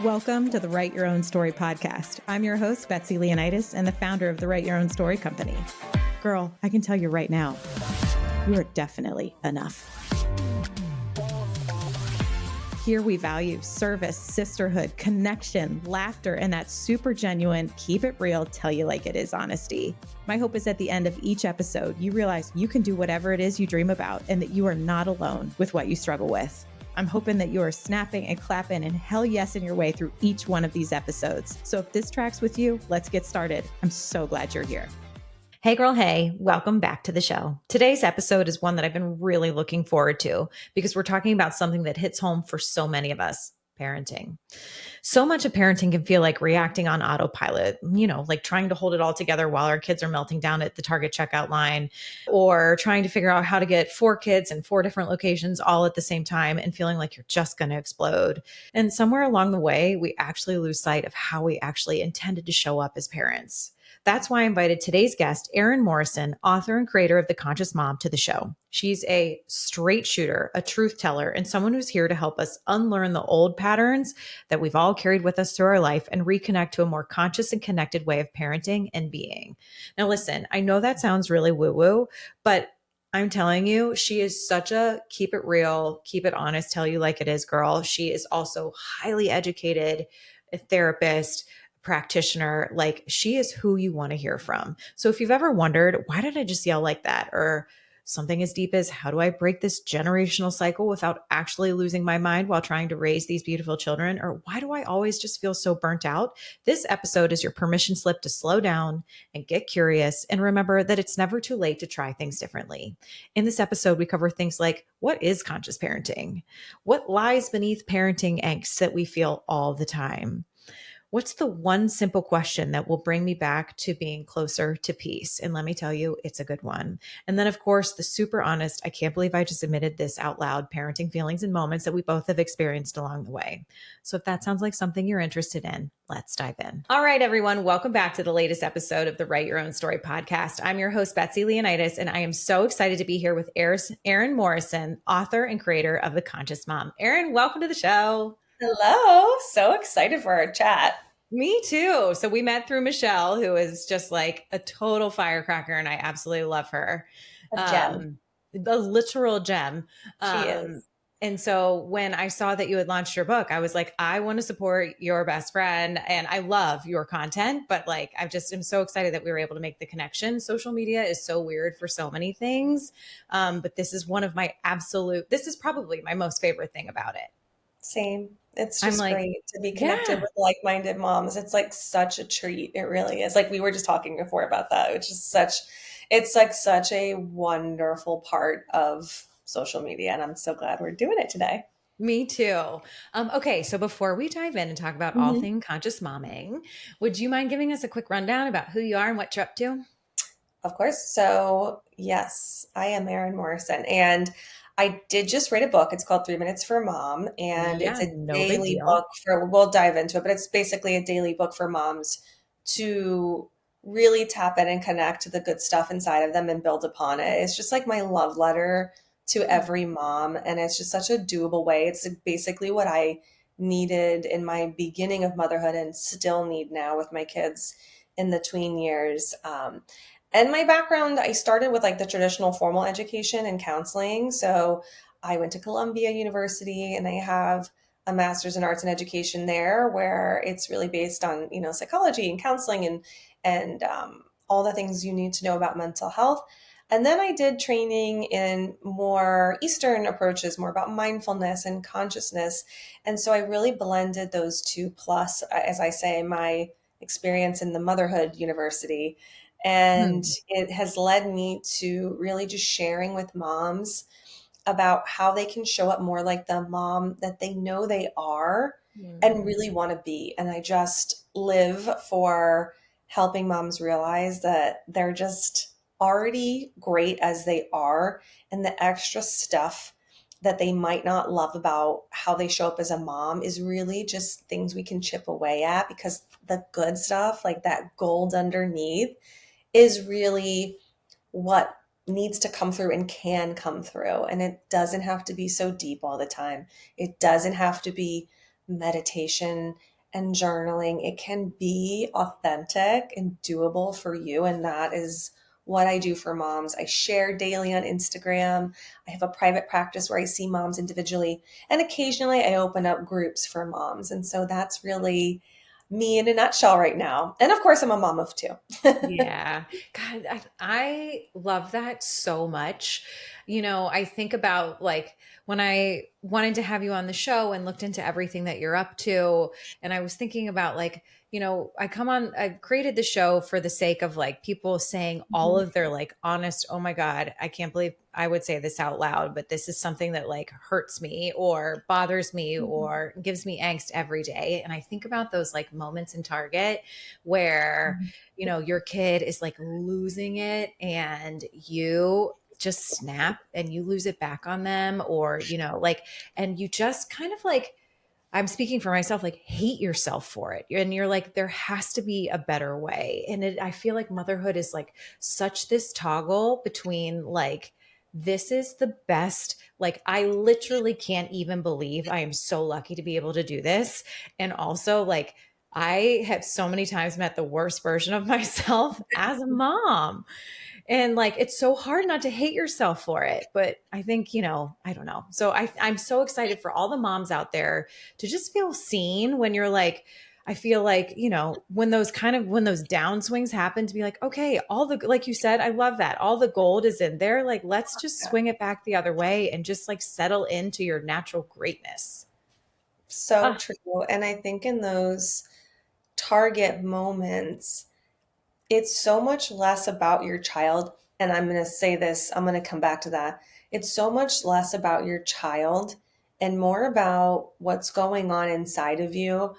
Welcome to the Write Your Own Story podcast. I'm your host, Betsy Leonis, and the founder of the Write Your Own Story company. Girl, I can tell you right now, you are definitely enough. Here we value service, sisterhood, connection, laughter, and that super genuine, keep it real, tell you like it is honesty. My hope is at the end of each episode, you realize you can do whatever it is you dream about and that you are not alone with what you struggle with. I'm hoping that you are snapping and clapping and hell yes in your way through each one of these episodes. So if this tracks with you, let's get started. I'm so glad you're here. Hey girl, hey, welcome back to the show. Today's episode is one that I've been really looking forward to because we're talking about something that hits home for so many of us, parenting. So much of parenting can feel like reacting on autopilot, like trying to hold it all together while our kids are melting down at the Target checkout line, or trying to figure out how to get 4 kids in 4 different locations all at the same time and feeling like you're just going to explode. And somewhere along the way, we actually lose sight of how we actually intended to show up as parents. That's why I invited today's guest, Erin Morrison, author and creator of The Conscious Mom, to the show. She's a straight shooter, a truth teller, and someone who's here to help us unlearn the old patterns that we've all carried with us through our life and reconnect to a more conscious and connected way of parenting and being. Now, listen, I know that sounds really woo-woo, but I'm telling you, she is such a keep it real, keep it honest, tell you like it is girl. She is also highly educated, a therapist, practitioner. Like, she is who you want to hear from. So if you've ever wondered, why did I just yell like that? Or something as deep as, how do I break this generational cycle without actually losing my mind while trying to raise these beautiful children? Or why do I always just feel so burnt out? This episode is your permission slip to slow down and get curious and remember that it's never too late to try things differently. In this episode, we cover things like, what is conscious parenting? What lies beneath parenting angst that we feel all the time? What's the one simple question that will bring me back to being closer to peace? And let me tell you, it's a good one. And then, of course, the super honest, I can't believe I just admitted this out loud, parenting feelings and moments that we both have experienced along the way. So if that sounds like something you're interested in, let's dive in. All right, everyone, welcome back to the latest episode of the Write Your Own Story podcast. I'm your host, Betsy Leonis, and I am so excited to be here with Erin Morrison, author and creator of The Conscious Mom. Erin, welcome to the show. Hello. So excited for our chat. Me too. So we met through Michelle, who is just like a total firecracker, and I absolutely love her. A gem. The literal gem. She is. And so when I saw that you had launched your book, I was like, I want to support your best friend, and I love your content, but like, I just am so excited that we were able to make the connection. Social media is so weird for so many things. But this is one of my this is probably my most favorite thing about it. Same. It's just great to be connected with like-minded moms. It's like such a treat. It really is. Like we were just talking before about that, which is it's like such a wonderful part of social media. And I'm so glad we're doing it today. Me too. Okay, so before we dive in and talk about all things conscious momming, would you mind giving us a quick rundown about who you are and what you're up to? Of course. So yes, I am Erin Morrison, and I did just write a book. It's called 3 Minutes for Mom, and it's a daily book we'll dive into it, but it's basically a daily book for moms to really tap in and connect to the good stuff inside of them and build upon it. It's just like my love letter to every mom, and it's just such a doable way. It's basically what I needed in my beginning of motherhood and still need now with my kids in the tween years. And my background, I started with like the traditional formal education and counseling. So I went to Columbia University and I have a master's in arts and education there, where it's really based on, psychology and counseling and all the things you need to know about mental health. And then I did training in more Eastern approaches, more about mindfulness and consciousness. And so I really blended those two, plus, as I say, my experience in the Motherhood University. And it has led me to really just sharing with moms about how they can show up more like the mom that they know they are and really want to be. And I just live for helping moms realize that they're just already great as they are, and the extra stuff that they might not love about how they show up as a mom is really just things we can chip away at, because the good stuff, like that gold underneath, is really what needs to come through and can come through. And it doesn't have to be so deep all the time. It doesn't have to be meditation and journaling. It can be authentic and doable for you. And that is what I do for moms. I share daily on Instagram. I have a private practice where I see moms individually. And occasionally I open up groups for moms. And so that's really me in a nutshell right now. And of course, I'm a mom of two. Yeah. God, I love that so much. I think about like when I wanted to have you on the show and looked into everything that you're up to, and I was thinking about like, I created the show for the sake of like people saying all of their like honest, oh my God, I can't believe I would say this out loud, but this is something that like hurts me or bothers me or gives me angst every day. And I think about those like moments in Target where your kid is like losing it and you just snap and you lose it back on them, or, like, and you just kind of like, I'm speaking for myself, like hate yourself for it. And you're like, there has to be a better way. And I feel like motherhood is like such this toggle between like, this is the best. Like, I literally can't even believe I am so lucky to be able to do this. And also, like, I have so many times met the worst version of myself as a mom. And like, it's so hard not to hate yourself for it. But I think, I don't know. So I'm so excited for all the moms out there to just feel seen when you're like, I feel like, when those downswings happen, to be like, okay, like you said, I love that. All the gold is in there. Like, let's just swing it back the other way and just like settle into your natural greatness. So true. And I think in those target moments, it's so much less about your child. And I'm going to say this, I'm going to come back to that. It's so much less about your child and more about what's going on inside of you.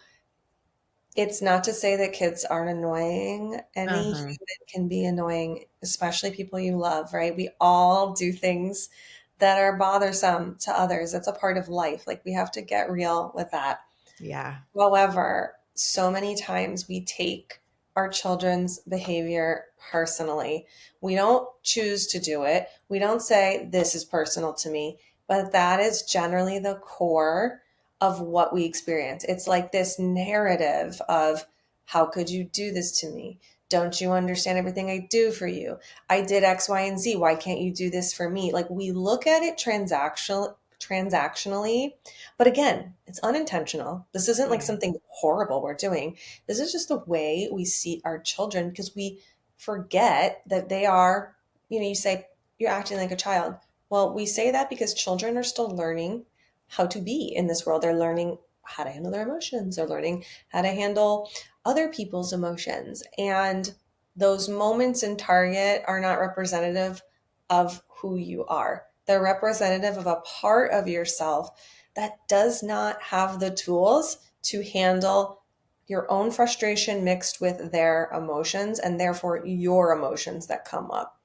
It's not to say that kids aren't annoying. Any Uh-huh. human can be annoying, especially people you love, right? We all do things that are bothersome to others. That's a part of life. Like we have to get real with that. Yeah. However, so many times we take our children's behavior personally. We don't choose to do it. We don't say, this is personal to me, but that is generally the core of what we experience. It's like this narrative of, how could you do this to me? Don't you understand everything I do for you? I did X, Y, and Z. Why can't you do this for me? Like we look at it transactionally, but again, it's unintentional. This isn't like Yeah. something horrible we're doing. This is just the way we see our children because we forget that they are, you say you're acting like a child. Well, we say that because children are still learning how to be in this world. They're learning how to handle their emotions. They're learning how to handle other people's emotions. And those moments in Target are not representative of who you are. They're representative of a part of yourself that does not have the tools to handle your own frustration mixed with their emotions and therefore your emotions that come up.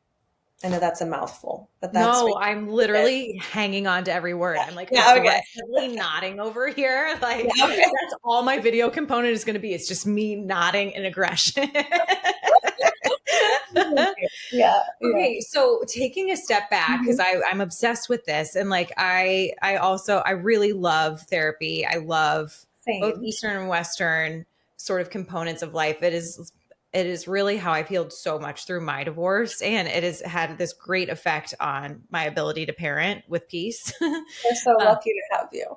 I know that's a mouthful, but that's No, I'm literally hanging on to every word. I'm like yeah, okay. aggressively nodding over here. Like Yeah, okay. that's all my video component is going to be. It's just me nodding in aggression. Yeah, yeah. Okay, so taking a step back because Mhm. I'm obsessed with this, and like I really love therapy. I love both Same. Eastern and Western sort of components of life. It is really how I've healed so much through my divorce, and it has had this great effect on my ability to parent with peace. We're so uh, lucky to have you.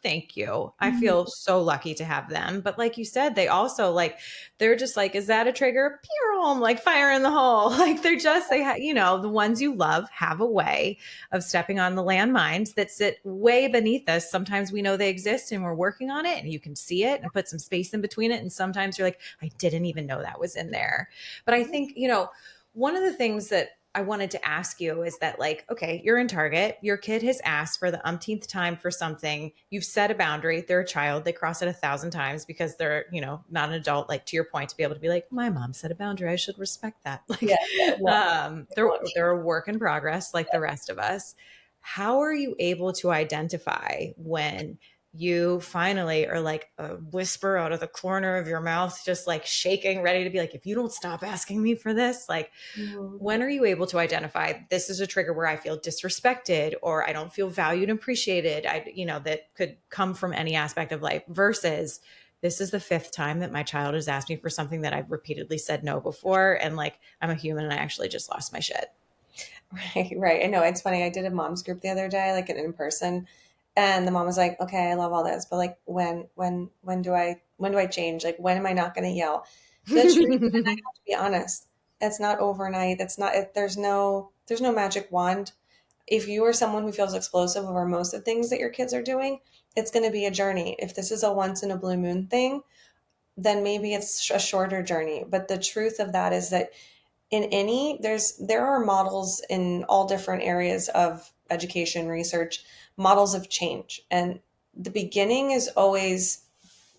Thank you. I Mhm. feel so lucky to have them. But like you said, they also like, they're just like, is that a trigger? Pew, I'm like fire in the hole. Like the ones you love have a way of stepping on the landmines that sit way beneath us. Sometimes we know they exist and we're working on it and you can see it and put some space in between it. And sometimes you're like, I didn't even know that was in there. But I think, one of the things that I wanted to ask you is that, like, okay, you're in Target, your kid has asked for the umpteenth time for something. You've set a boundary. They're a child. They cross it 1,000 times because they're, not an adult, like to your point, to be able to be like, my mom set a boundary. I should respect that. Yeah, Like, yeah, no, they're a work in progress like the rest of us. How are you able to identify when you finally are like a whisper out of the corner of your mouth, just like shaking, ready to be like, if you don't stop asking me for this, like, when are you able to identify this is a trigger where I feel disrespected or I don't feel valued and appreciated? That could come from any aspect of life versus this is the fifth time that my child has asked me for something that I've repeatedly said no before. And like, I'm a human and I actually just lost my shit. Right. I know. It's funny. I did a mom's group the other day, like an in person, and the mom was like, okay, I love all this, but like, when do I change? Like, when am I not going to yell? The truth, and I have to be honest, it's not overnight. It's not, there's no magic wand. If you are someone who feels explosive over most of the things that your kids are doing, it's going to be a journey. If this is a once in a blue moon thing, then maybe it's a shorter journey. But the truth of that is that there are models in all different areas of education research, models of change. And the beginning is always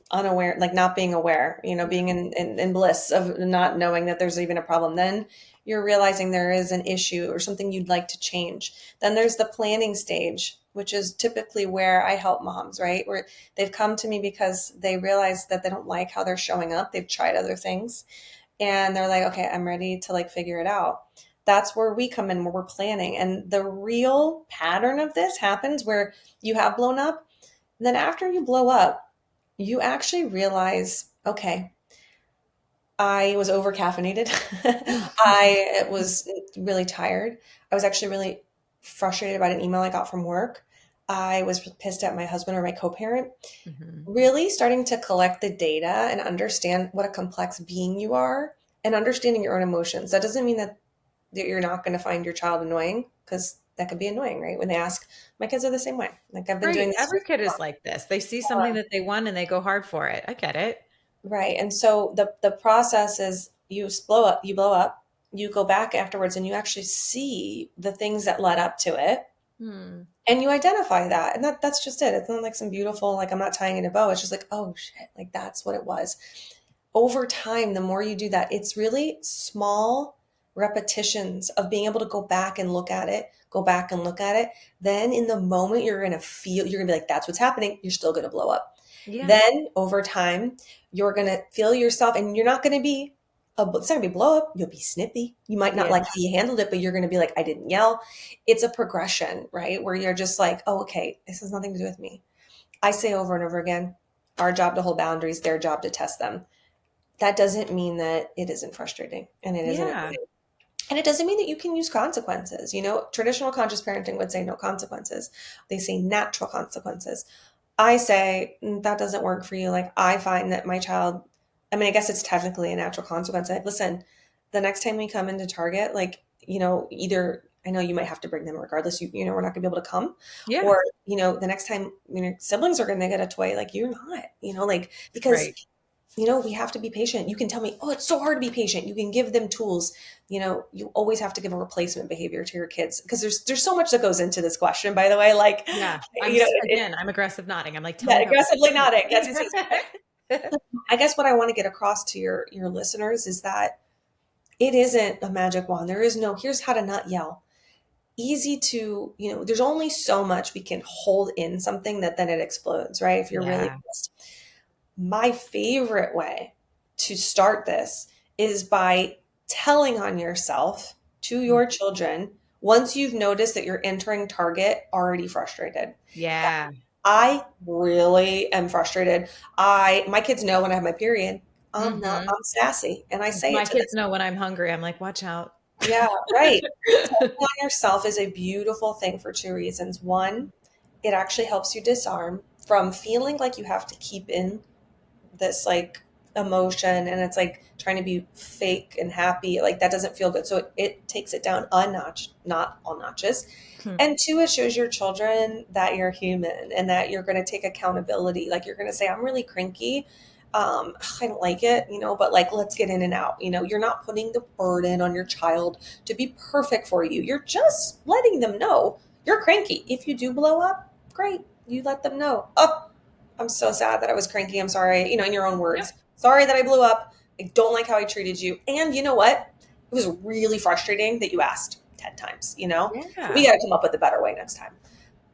unaware, like not being aware, being in bliss of not knowing that there's even a problem. Then you're realizing there is an issue or something you'd like to change. Then there's the planning stage, which is typically where I help moms, right? Where they've come to me because they realize that they don't like how they're showing up. They've tried other things and they're like, okay, I'm ready to like figure it out. That's where we come in, where we're planning. And the real pattern of this happens where you have blown up. And then after you blow up, you actually realize, okay, I was over caffeinated. I was really tired. I was actually really frustrated about an email I got from work. I was pissed at my husband or my co-parent. Really starting to collect the data and understand what a complex being you are and understanding your own emotions. That doesn't mean that you're not going to find your child annoying, because that could be annoying, right? When they ask, my kids are the same way. Like I've been doing this. Every kid is like this. They see something that they want and they go hard for it. I get it. Right. And so the process is you blow up, you go back afterwards and you actually see the things that led up to it. And you identify that. And that's just it. It's not like some beautiful, like I'm not tying in a bow. It's just like, oh shit, like that's what it was. Over time, the more you do that, it's really small repetitions of being able to go back and look at it, go back and look at it. Then in the moment, you're going to be like, that's what's happening. You're still going to blow up. Yeah. Then over time, you're going to feel yourself, and you're not going to be, it's not going to be blow up. You'll be snippy. You might not like how you handled it, but you're going to be like, I didn't yell. It's a progression, right? Where you're just like, oh, okay, this has nothing to do with me. I say over and over again, our job to hold boundaries, their job to test them. That doesn't mean that it isn't frustrating, and it isn't. And it doesn't mean that you can use consequences. Traditional conscious parenting would say no consequences. They say natural consequences. I say that doesn't work for you. Like I find that my child, I mean, I guess it's technically a natural consequence. Like, listen, the next time we come into Target, like, either I know you might have to bring them regardless, we're not gonna be able to come. Yeah. Or, the next time siblings are gonna get a toy, like you're not, because we have to be patient. You can tell me, oh, it's so hard to be patient. You can give them tools. You always have to give a replacement behavior to your kids, because there's so much that goes into this question, by the way. Like, yeah, I'm aggressive nodding. I'm like, aggressively nodding. I guess what I want to get across to your listeners is that it isn't a magic wand. There is no, here's how to not yell. Easy to, there's only so much we can hold in something that then it explodes, right? If you're really pissed. My favorite way to start this is by telling on yourself to your children once you've noticed that you're entering Target already frustrated. Yeah. I really am frustrated. My kids know when I have my period. I'm sassy. And I say my kids know when I'm hungry. I'm like, watch out. Yeah, right. Telling on yourself is a beautiful thing for two reasons. One, it actually helps you disarm from feeling like you have to keep in this like emotion, and it's like trying to be fake and happy. Like that doesn't feel good. So it takes it down a notch, not all notches. And two, it shows your children that you're human and that you're going to take accountability. Like you're going to say, I'm really cranky. I don't like it, but like, let's get in and out. You're not putting the burden on your child to be perfect for you. You're just letting them know you're cranky. If you do blow up, great. You let them know. Oh, I'm so sad that I was cranky. I'm sorry, in your own words. Yep. Sorry that I blew up. I don't like how I treated you. And you know what? It was really frustrating that you asked 10 times, Yeah. So we got to come up with a better way next time.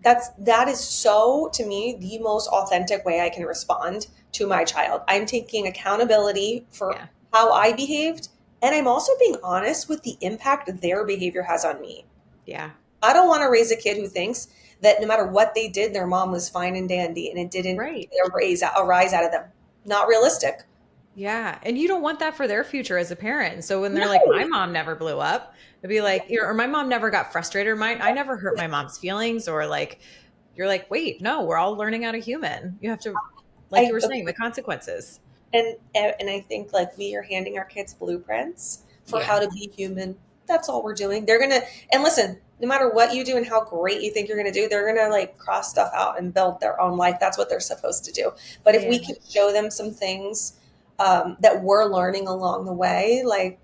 that is so, to me, the most authentic way I can respond to my child. I'm taking accountability for Yeah. how I behaved, and I'm also being honest with the impact their behavior has on me. Yeah. I don't want to raise a kid who thinks that no matter what they did, their mom was fine and dandy and it didn't Right. arise out of them. Not realistic. Yeah. And you don't want that for their future as a parent. So when they're like, No. my mom never blew up, it'd be like, or my mom never got frustrated, or I never hurt my mom's feelings, or like, you're like, wait, no, we're all learning how to human. You have to, like you I were saying, the consequences. and I think like we are handing our kids blueprints for how Yeah. to be human. That's all we're doing. They're gonna, and listen, no matter what you do and how great you think you're gonna do, they're gonna like cross stuff out and build their own life. That's what they're supposed to do. But if Yeah. we can show them some things that we're learning along the way, like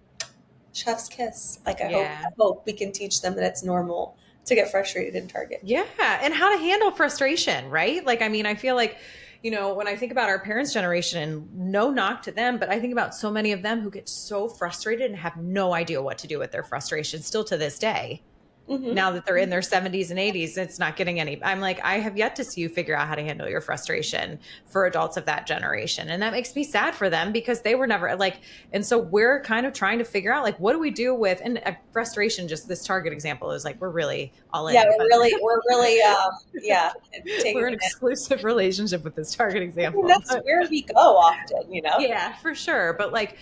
chef's kiss. Like Yeah. I hope we can teach them that it's normal to get frustrated in Target. Yeah. And how to handle frustration, right? Like, I mean, I feel like, when I think about our parents' generation, and no knock to them, but I think about so many of them who get so frustrated and have no idea what to do with their frustration still to this day. Now that they're in their 70s and 80s, it's not getting any. I'm like, I have yet to see you figure out how to handle your frustration for adults of that generation. And that makes me sad for them because they were never like, and so we're kind of trying to figure out like, what do we do with, and frustration, just this Target example is like, we're really all Yeah, in, but we're really, yeah, taking we're an exclusive relationship with this Target and example. that's But where we go often, you know? yeah, for sure. But like,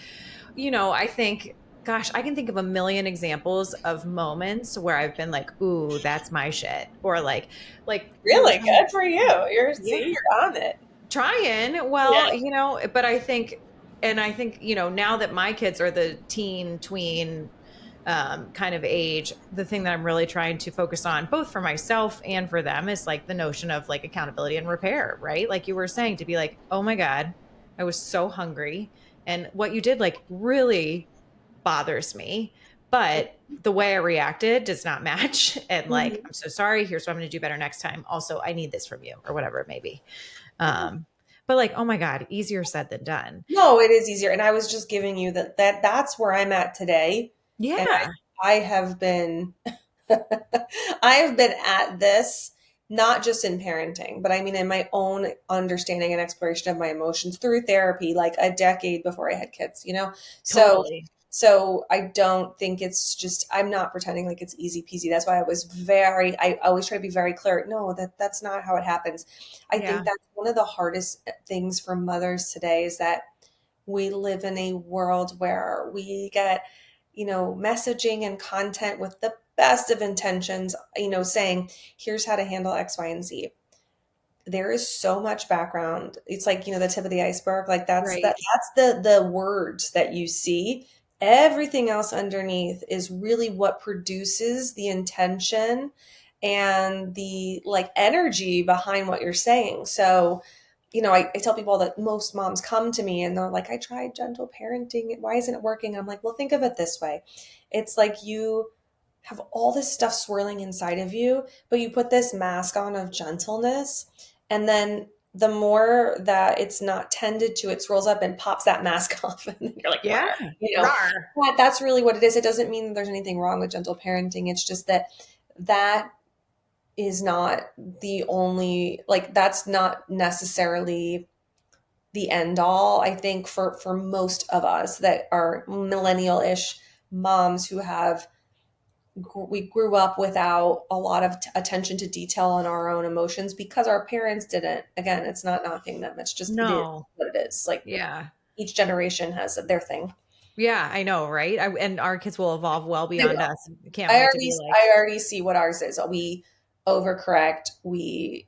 I think, gosh, I can think of a million examples of moments where I've been like, ooh, that's my shit. Or like we were Really saying, good for you. yeah, You're on it. trying. Yeah. Well, but I think, and I think, now that my kids are the teen, tween, kind of age, the thing that I'm really trying to focus on, both for myself and for them, is like the notion of like accountability and repair, right? Like you were saying, to be like, oh my God, I was so hungry. And what you did like really bothers me, but the way I reacted does not match. And like, Mhm. I'm so sorry. Here's what I'm going to do better next time. Also, I need this from you, or whatever it may be. Um, but like, oh my God, easier said than done. No, it is easier. And I was just giving you that's where I'm at today. And Yeah. I have been I have been at this not just in parenting, but I mean in my own understanding and exploration of my emotions through therapy, like a decade before I had kids, you know? So Totally. so I don't think it's just, I'm not pretending like it's easy peasy. That's why I always try to be very clear. No, that's not how it happens. I Yeah. think that's one of the hardest things for mothers today is that we live in a world where we get, messaging and content with the best of intentions, saying, here's how to handle X, Y, and Z. There is so much background. It's like, the tip of the iceberg. Like Right. that's the words that you see. Everything else underneath is really what produces the intention and the like energy behind what you're saying. So, I tell people that most moms come to me and they're like, I tried gentle parenting. Why isn't it working? I'm like, well, think of it this way. It's like you have all this stuff swirling inside of you, but you put this mask on of gentleness. And then the more that it's not tended to, it swirls up and pops that mask off. And then you're like, Yeah. "Rawr," Rar. that's really what it is. It doesn't mean that there's anything wrong with gentle parenting. It's just that is not the only, like, that's not necessarily the end all. I think for most of us that are millennial-ish moms who we grew up without a lot of attention to detail on our own emotions because our parents didn't. Again, it's not knocking them. It's just, it is No. what it is. Like Yeah. each generation has their thing. Yeah, I know, right? And our kids will evolve well They beyond will. us. Can't wait to be like, I already see what ours is. We overcorrect. We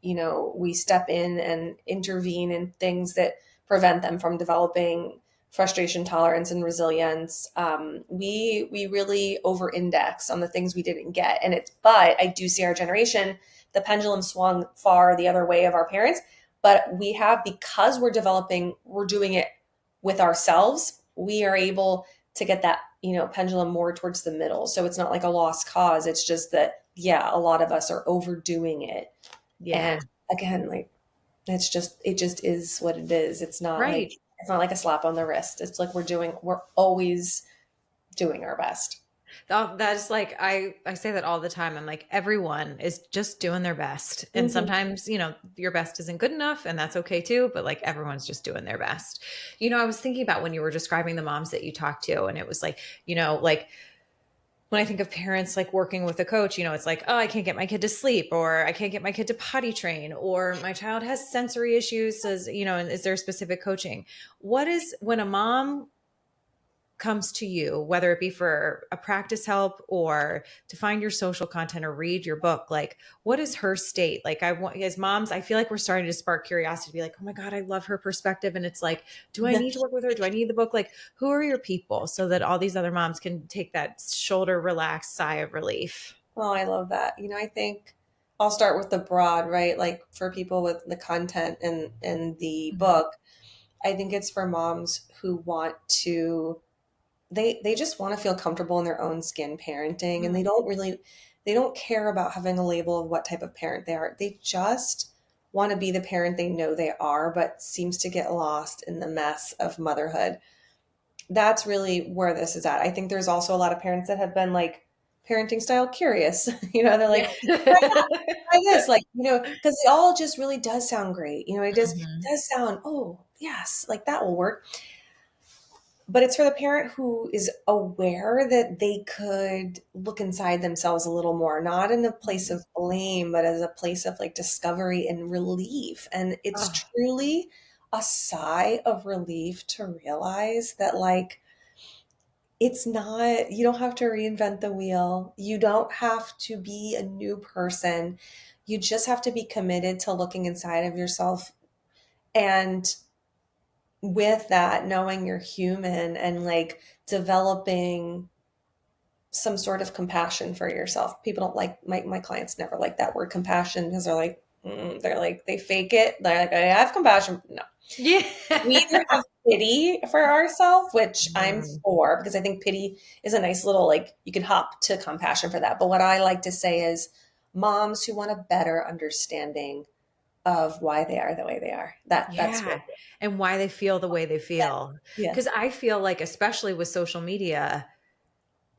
step in and intervene in things that prevent them from developing frustration tolerance and resilience. We really over index on the things we didn't get. But I do see our generation, the pendulum swung far the other way of our parents. But we have, because we're doing it with ourselves, we are able to get that, pendulum more towards the middle. So it's not like a lost cause. It's just that, yeah, a lot of us are overdoing it. And yeah, again, like it just is what it is. right. It's not like a slap on the wrist. It's like we're always doing our best. That's like, I say that all the time. I'm like, everyone is just doing their best. And sometimes, your best isn't good enough, and that's okay too. But like, everyone's just doing their best. I was thinking about when you were describing the moms that you talked to, and it was like, like when I think of parents like working with a coach, it's like, oh, I can't get my kid to sleep, or I can't get my kid to potty train, or my child has sensory issues, and is there specific coaching? What is, when a mom comes to you, whether it be for a practice help or to find your social content or read your book, like what is her state? Like, I want, as moms, I feel like we're starting to spark curiosity to be like, oh my God, I love her perspective. And it's like, do I need to work with her? Do I need the book? Like, who are your people, so that all these other moms can take that shoulder relaxed sigh of relief? Oh, I love that. I think I'll start with the broad, right? Like for people with the content in the book, I think it's for moms who want to, they just want to feel comfortable in their own skin parenting, and they don't care about having a label of what type of parent they are. They just want to be the parent they know they are, but seems to get lost in the mess of motherhood. That's really where this is at. I think there's also a lot of parents that have been like parenting style curious. They're like, try this, like, because it all just really does sound great. It just does sound, oh, yes, like that will work. But it's for the parent who is aware that they could look inside themselves a little more, not in the place of blame, but as a place of like discovery and relief. And it's truly a sigh of relief to realize that, like, it's not, you don't have to reinvent the wheel. You don't have to be a new person. You just have to be committed to looking inside of yourself, and with that, knowing you're human, and like developing some sort of compassion for yourself. People don't like, my clients never like that word compassion, because they're like, they fake it. They're like, I have compassion. No. Yeah. We either have pity for ourselves, which I'm for, because I think pity is a nice little, like, you can hop to compassion for that. But what I like to say is moms who want a better understanding of why they are the way they are. That's what. And why they feel the way they feel. Yeah. Because I feel like, especially with social media,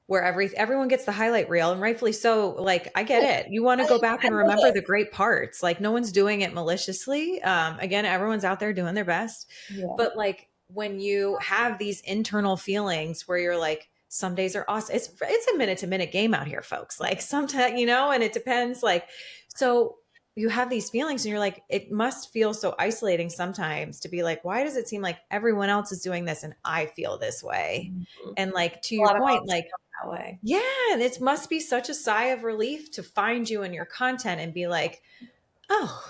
where everyone gets the highlight reel, and rightfully so. Like, I get it. You want to go back and remember the great parts. Like, no one's doing it maliciously. Again, everyone's out there doing their best. Yeah. But like, when you have these internal feelings where you're like, some days are awesome. It's a minute to minute game out here, folks. Like sometimes, and it depends. Like, so you have these feelings and you're like, it must feel so isolating sometimes to be like, why does it seem like everyone else is doing this and I feel this way? And like, to your point, like, that way. Yeah. And it must be such a sigh of relief to find you in your content and be like, oh,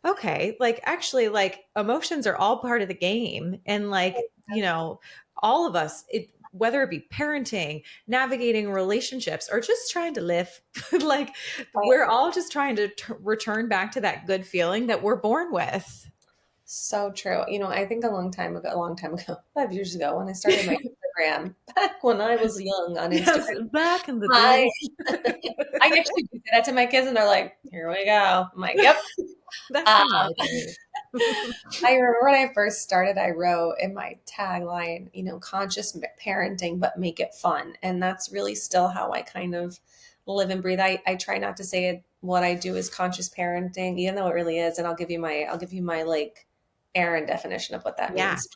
okay. Like, actually, like, emotions are all part of the game. And like, all of us, whether it be parenting, navigating relationships, or just trying to live, like, we're all just trying to return back to that good feeling that we're born with. So true. I think a long time ago, 5 years ago, when I started my Instagram, back when I was young on Instagram, yes, back in the day, I actually do that to my kids, and they're like, "Here we go." I'm like, "Yep." That's my day. I remember when I first started, I wrote in my tagline, conscious parenting, but make it fun. And that's really still how I kind of live and breathe. I try not to say it, what I do is conscious parenting, even though it really is. And I'll give you my like Erin definition of what that means.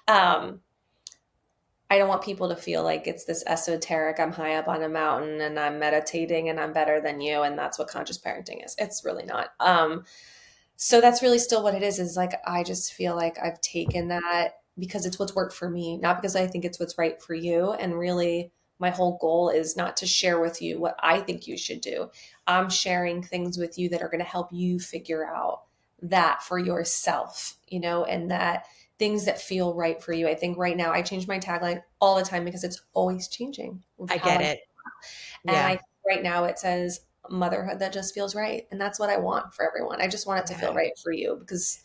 I don't want people to feel like it's this esoteric, I'm high up on a mountain and I'm meditating and I'm better than you. And that's what conscious parenting is. It's really not. So that's really still what it is like, I just feel like I've taken that because it's what's worked for me, not because I think it's what's right for you. And really, my whole goal is not to share with you what I think you should do. I'm sharing things with you that are going to help you figure out that for yourself, and that things that feel right for you. I think right now I change my tagline all the time because it's always changing. I get it. And I think right now it says motherhood that just feels right. And that's what I want for everyone. I just want it to feel right for you, because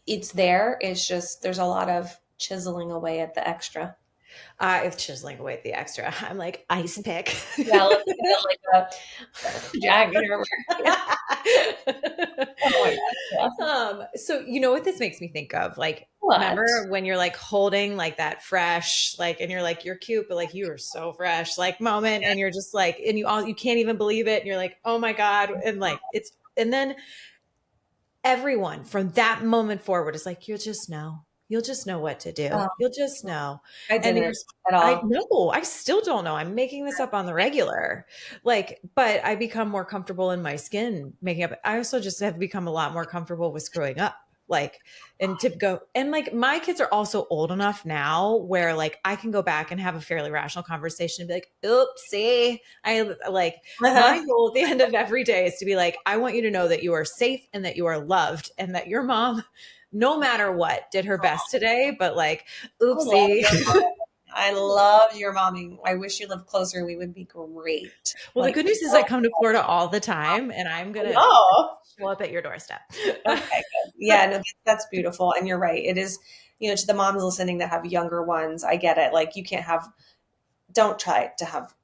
it's there. It's just, there's a lot of chiseling away at the extra. It's chiseling away at the extra. I'm like, ice pick. Yeah, like a jagged. Oh my God. Yeah. So you know what this makes me think of? Like, What? remember when you're like holding like that fresh, like, and you're like, you're cute, but like you are so fresh, like moment, and you're just like, and you can't even believe it, and you're like, oh my God, and like and then everyone from that moment forward is like, you'll just know what to do. Oh, You'll just know. I And didn't at I all. know, I still don't know. I'm making this up on the regular. Like, but I become more comfortable in my skin making up. I also just have become a lot more comfortable with screwing up. Like, and to go, and like my kids are also old enough now where like I can go back and have a fairly rational conversation and be like, oopsie. I like my goal at the end of every day is to be like, I want you to know that you are safe and that you are loved and that your mom, no matter what, did her best today, but like, oopsie. I love your momming. I wish you lived closer. We would be great. Well, the Like, good news is I come to Florida all the time and I'm going to oh, show up at your doorstep. okay, good. Yeah, no, that's beautiful. And you're right. It is, to the moms listening that have younger ones, I get it. Like, don't try to have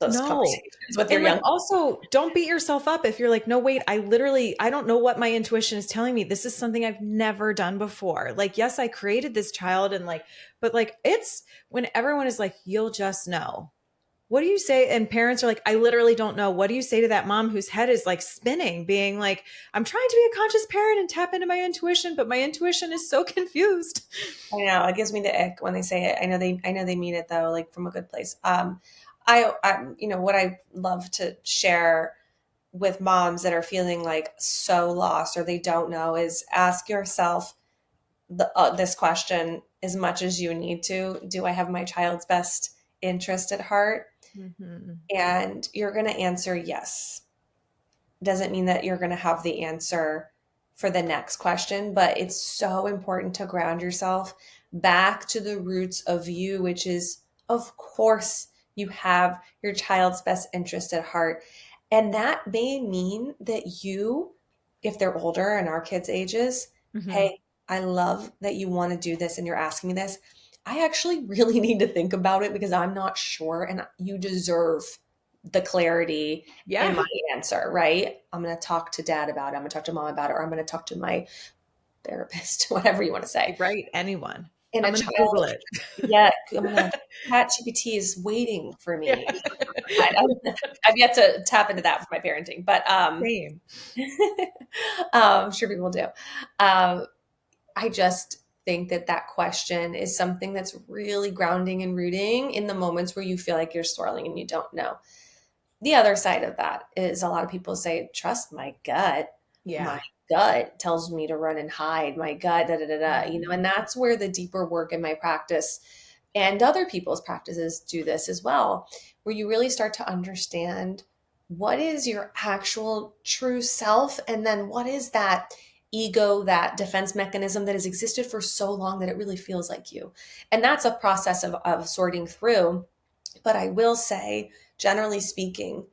those No. conversations with your And like young. also don't beat yourself up if you're like, no, wait, I don't know what my intuition is telling me. This is something I've never done before. Like, yes, I created this child and like, but like it's when everyone is like, you'll just know. What do you say? And parents are like, I literally don't know. What do you say to that mom whose head is like spinning, being like, I'm trying to be a conscious parent and tap into my intuition, but my intuition is so confused. I know it gives me the ick when they say it. I know they mean it though, like from a good place. What I love to share with moms that are feeling like so lost or they don't know is ask yourself this question as much as you need to. Do I have my child's best interest at heart? Mm-hmm. And you're going to answer yes. Doesn't mean that you're going to have the answer for the next question, but it's so important to ground yourself back to the roots of you, which is, of course, you have your child's best interest at heart. And that may mean that you, if they're older and our kids' ages, Mm-hmm. hey, I love that you want to do this and you're asking me this. I actually really need to think about it because I'm not sure and you deserve the clarity in Yeah. my answer, right? I'm going to talk to dad about it. I'm going to talk to mom about it, or I'm going to talk to my therapist, whatever you want to say. Right. Anyone. And I'm a going to child, Google it. yeah, I'm going to, ChatGPT is waiting for me. Yeah. I've yet to tap into that for my parenting, but Same. I'm sure people do. I just think that question is something that's really grounding and rooting in the moments where you feel like you're swirling and you don't know. The other side of that is a lot of people say, trust my gut. Yeah. My gut tells me to run and hide. My gut, da da da da. And that's where the deeper work in my practice and other people's practices do this as well, where you really start to understand what is your actual true self, and then what is that ego, that defense mechanism that has existed for so long that it really feels like you. And that's a process of sorting through. But I will say, generally speaking,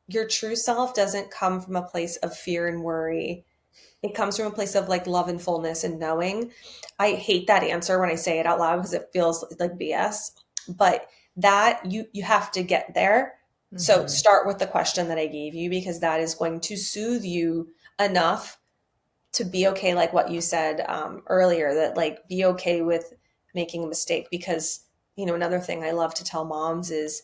your true self doesn't come from a place of fear and worry. It comes from a place of like love and fullness and knowing. I hate that answer when I say it out loud because it feels like BS, but that you have to get there. So Mm-hmm. start with the question that I gave you because that is going to soothe you enough to be okay, like what you said earlier, that like be okay with making a mistake. Because another thing I love to tell moms is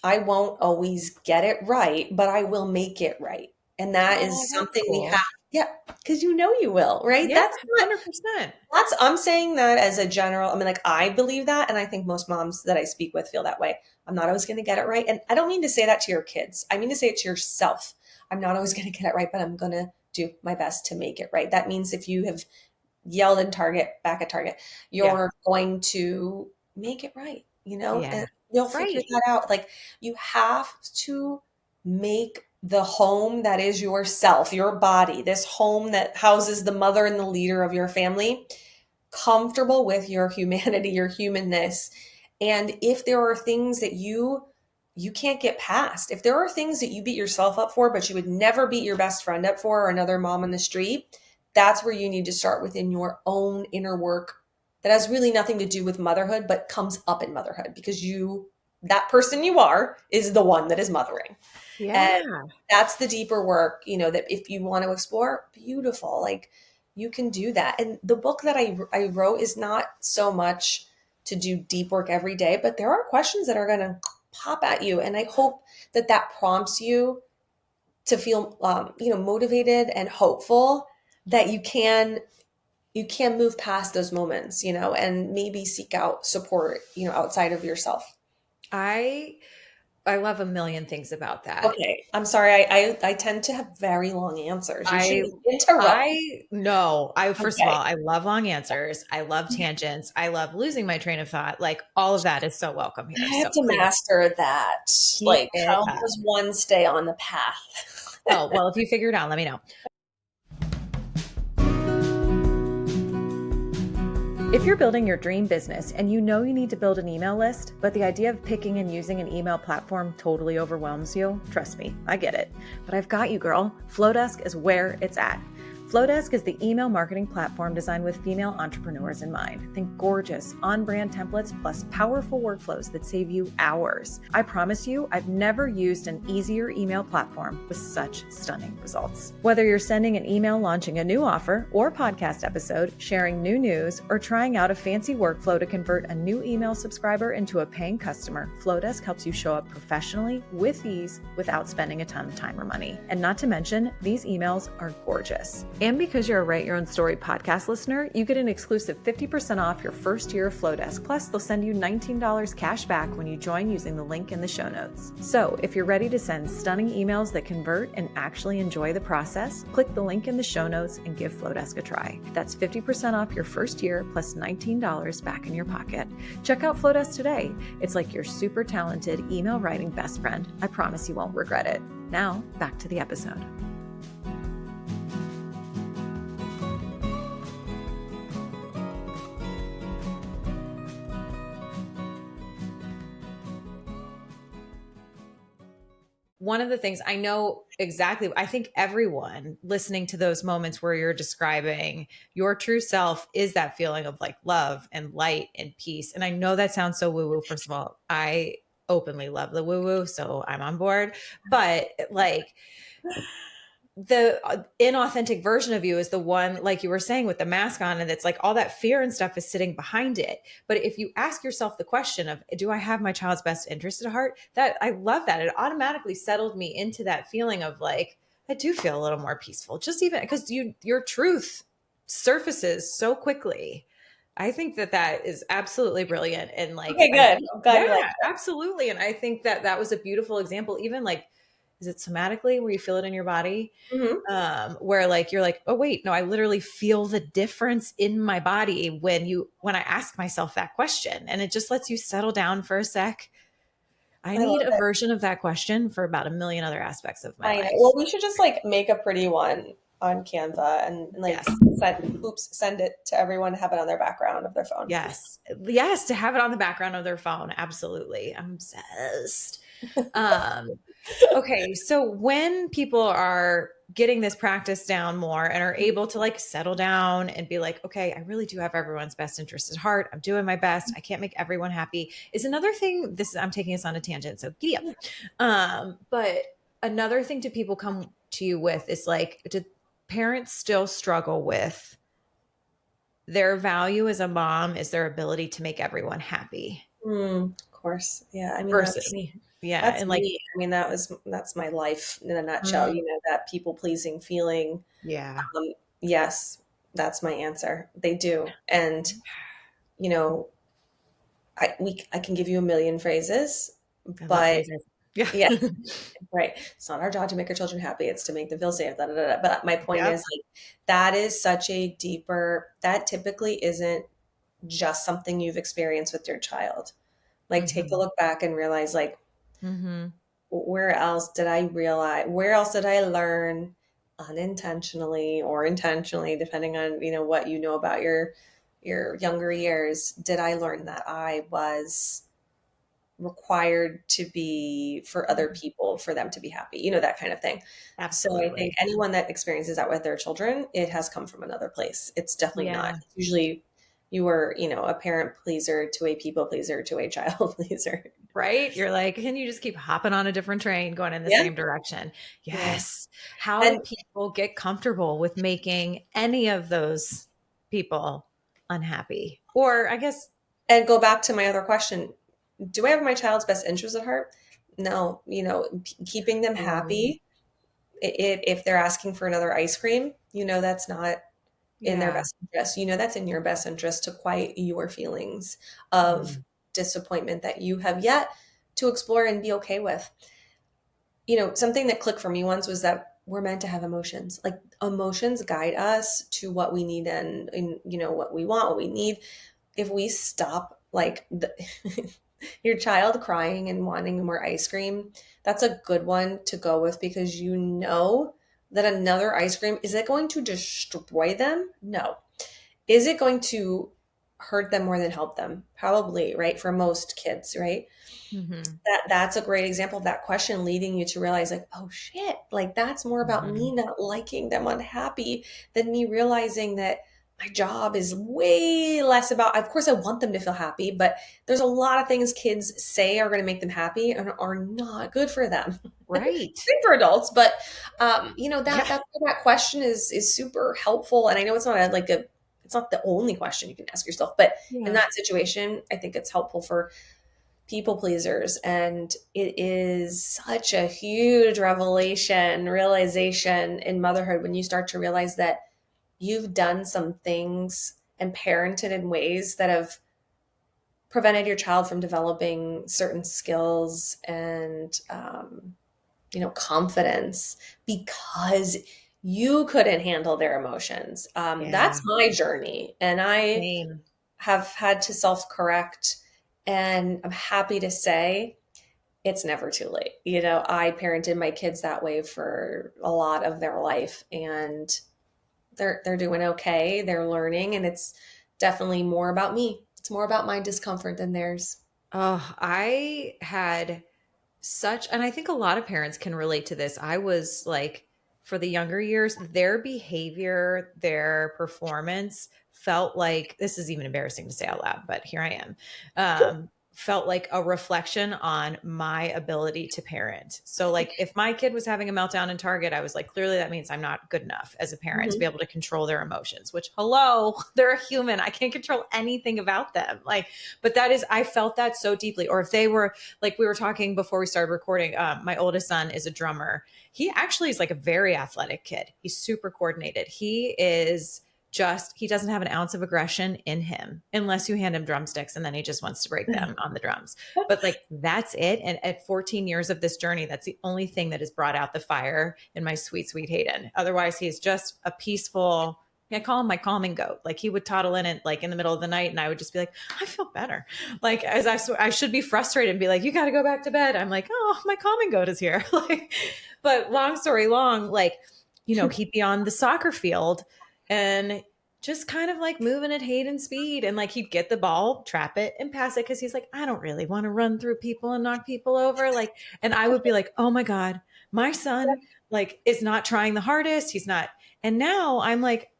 I won't always get it right, but I will make it right. And that Oh, is that's something we cool. have. Yeah, because you will, right? Yeah, 100%. I'm saying that as a general, I mean, like I believe that. And I think most moms that I speak with feel that way. I'm not always going to get it right. And I don't mean to say that to your kids. I mean to say it to yourself. I'm not always going to get it right, but I'm going to do my best to make it right. That means if you have yelled in Target, back at Target, you're going to make it right, Yeah. and you'll figure Right. that out. Like you have to make the home that is yourself, your body, this home that houses the mother and the leader of your family, comfortable with your humanity, your humanness. And if there are things that you can't get past, if there are things that you beat yourself up for, but you would never beat your best friend up for or another mom on the street, that's where you need to start within your own inner work that has really nothing to do with motherhood, but comes up in motherhood because you that person you are is the one that is mothering. Yeah. And that's the deeper work, that if you want to explore, beautiful, like you can do that. And the book that I wrote is not so much to do deep work every day, but there are questions that are going to pop at you. And I hope that that prompts you to feel, motivated and hopeful that you can move past those moments, and maybe seek out support, outside of yourself. I love a million things about that. Okay. I'm sorry. I tend to have very long answers. You I shouldn't interrupt. no, first of Okay. all, I love long answers. I love tangents. I love losing my train of thought. Like all of that is so welcome here. I So have to please master that. keep Like, it how up. does one stay on the path? Oh, well, if you figure it out, let me know. If you're building your dream business and you know you need to build an email list, but the idea of picking and using an email platform totally overwhelms you, trust me, I get it. But I've got you, girl. Flowdesk is where it's at. Flowdesk is the email marketing platform designed with female entrepreneurs in mind. Think gorgeous, on-brand templates plus powerful workflows that save you hours. I promise you, I've never used an easier email platform with such stunning results. Whether you're sending an email launching a new offer or podcast episode, sharing new news, or trying out a fancy workflow to convert a new email subscriber into a paying customer, Flowdesk helps you show up professionally with ease without spending a ton of time or money. And not to mention, these emails are gorgeous. And because you're a Write Your Own Story podcast listener, you get an exclusive 50% off your first year of Flowdesk. Plus, they'll send you $19 cash back when you join using the link in the show notes. So if you're ready to send stunning emails that convert and actually enjoy the process, click the link in the show notes and give Flowdesk a try. That's 50% off your first year plus $19 back in your pocket. Check out Flowdesk today. It's like your super talented email writing best friend. I promise you won't regret it. Now, back to the episode. One of the things I know exactly, I think everyone listening to those moments where you're describing your true self is that feeling of like love and light and peace. And I know that sounds so woo-woo. First of all, I openly love the woo-woo, so I'm on board. But like the inauthentic version of you is the one, like you were saying, with the mask on, and it's like all that fear and stuff is sitting behind it. But if you ask yourself the question of, do I have my child's best interest at heart? That I love that. It automatically settled me into that feeling of like, I do feel a little more peaceful, just even because your truth surfaces so quickly. I think that is absolutely brilliant. And like, Okay, good. I'm glad you like yeah, it. absolutely. And I think that was a beautiful example, even like, is it somatically where you feel it in your body? Mm-hmm. Where like, you're like, oh wait, no, I literally feel the difference in my body when I ask myself that question, and it just lets you settle down for a sec. I I love need a it. version of that question for about a million other aspects of my I know. life. Well, we should just like make a pretty one on Canva and like Yes. send it to everyone to have it on their background of their phone. Yes. Yes. To have it on the background of their phone. Absolutely. I'm obsessed. Um, okay. So when people are getting this practice down more and are able to like settle down and be like, okay, I really do have everyone's best interest at heart. I'm doing my best. I can't make everyone happy is another thing. I'm taking us on a tangent. So giddy up. But another thing to people come to you with is like, do parents still struggle with their value as a mom is their ability to make everyone happy? Of course. Yeah. I mean, Versus, yeah. that's And like, me. I mean, that's my life in a nutshell, mm, that people pleasing feeling. yeah. Yes, that's my answer. They do. And, you know, I can give you a million phrases, I love but phrases. Yeah. yeah, right. It's not our job to make our children happy. It's to make them feel safe. Da, da, da, da. But my point Yep. is like, that is such a deeper, that typically isn't just something you've experienced with your child. Like, take a Mm-hmm. look back and realize like, Mm-hmm. where else did I realize, where else did I learn unintentionally or intentionally, depending on, what you know about your younger years, did I learn that I was required to be for other people, for them to be happy, that kind of thing. So I think Absolutely. anyone that experiences that with their children, it has come from another place. It's definitely not. Yeah. Usually you were, a parent pleaser to a people pleaser to a child pleaser. right? You're like, can you just keep hopping on a different train going in the Yeah. same direction? Yeah. Yes. How do And people get comfortable with making any of those people unhappy? Or I guess, and go back to my other question. Do I have my child's best interest at heart? No, keeping them um, happy. If they're asking for another ice cream, that's not in their yeah. best interest. That's in your best interest to quiet your feelings of Mm, disappointment that you have yet to explore and be okay with. Something that clicked for me once was that we're meant to have emotions. Like emotions guide us to what we need and what we want, what we need. If we stop your child crying and wanting more ice cream, that's a good one to go with because that another ice cream, is it going to destroy them? No. Is it going to hurt them more than help them? Probably, right? For most kids, right? mm-hmm, That's a great example of that question leading you to realize like, oh shit, like that's more about mm-hmm. me not liking them unhappy than me realizing that my job is way less about, of course I want them to feel happy, but there's a lot of things kids say are going to make them happy and are not good for them. Right. Good for adults, but Yeah. that question is super helpful. And I know it's not the only question you can ask yourself, but in Yeah. that situation, I think it's helpful for people pleasers. And it is such a huge realization in motherhood when you start to realize that you've done some things and parented in ways that have prevented your child from developing certain skills and confidence because you couldn't handle their emotions. Yeah. That's my journey, and I Same. have had to self correct. And I'm happy to say it's never too late. I parented my kids that way for a lot of their life, and they're doing okay. They're learning, and it's definitely more about me. It's more about my discomfort than theirs. Oh, I had such, and I think a lot of parents can relate to this. I was like, for the younger years, their behavior, their performance felt like, this is even embarrassing to say out loud, but here I am. Felt like a reflection on my ability to parent. So, like, if my kid was having a meltdown in Target, I was like, clearly that means I'm not good enough as a parent to be Mhm. able to control their emotions, which, hello, they're a human. I can't control anything about them. Like, but that is, I felt that so deeply. Or if they were, like we were talking before we started recording, my oldest son is a drummer. He actually is like a very athletic kid. He's super coordinated. He doesn't have an ounce of aggression in him unless you hand him drumsticks and then he just wants to break them on the drums. But like that's it. And at 14 years of this journey, that's the only thing that has brought out the fire in my sweet, sweet Hayden. Otherwise, he's just a peaceful, I call him my calming goat. Like he would toddle in it like in the middle of the night and I would just be like, I feel better. Like as I should be frustrated and be like, you got to go back to bed. I'm like, oh, my calming goat is here. Like, but long story long, like, he'd be on the soccer field and just kind of like moving at Hayden speed. And like he'd get the ball, trap it, and pass it because he's like, I don't really want to run through people and knock people over. Like, and I would be like, oh my God, my son like is not trying the hardest. He's not. And now I'm like,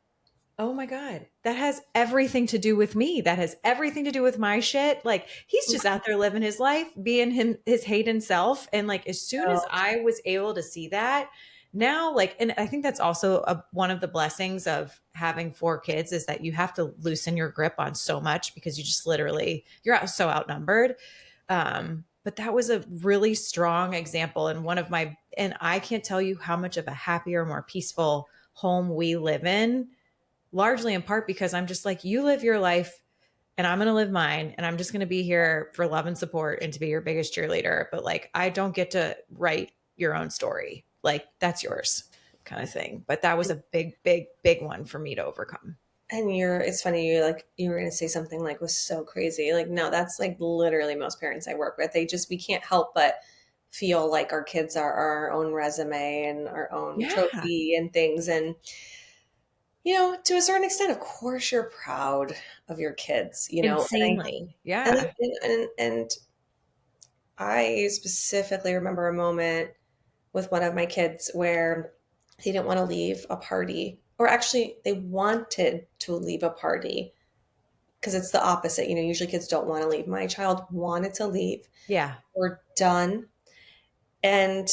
oh my God, that has everything to do with me. That has everything to do with my shit. Like he's just out there living his life, being his Hayden self. And like as soon as So, I was able to see that, now like, and I think that's also one of the blessings of having 4 kids is that you have to loosen your grip on so much because you just literally so outnumbered. But that was a really strong example and and I can't tell you how much of a happier, more peaceful home we live in, largely in part because I'm just like, you live your life and I'm going to live mine. And I'm just going to be here for love and support and to be your biggest cheerleader. But like, I don't get to write your own story. Like, that's yours kind of thing. But that was a big, big, big one for me to overcome. and it's funny, you were going to say something like was so crazy. Like, no, that's like literally most parents I work with. We can't help but feel like our kids are our own resume and our own Yeah. trophy and things. And, to a certain extent, of course, you're proud of your kids, Insanely. and Yeah. I specifically remember a moment with one of my kids where they didn't want to leave a party, or actually, they wanted to leave a party because it's the opposite. Usually kids don't want to leave. My child wanted to leave. Yeah. We're done. And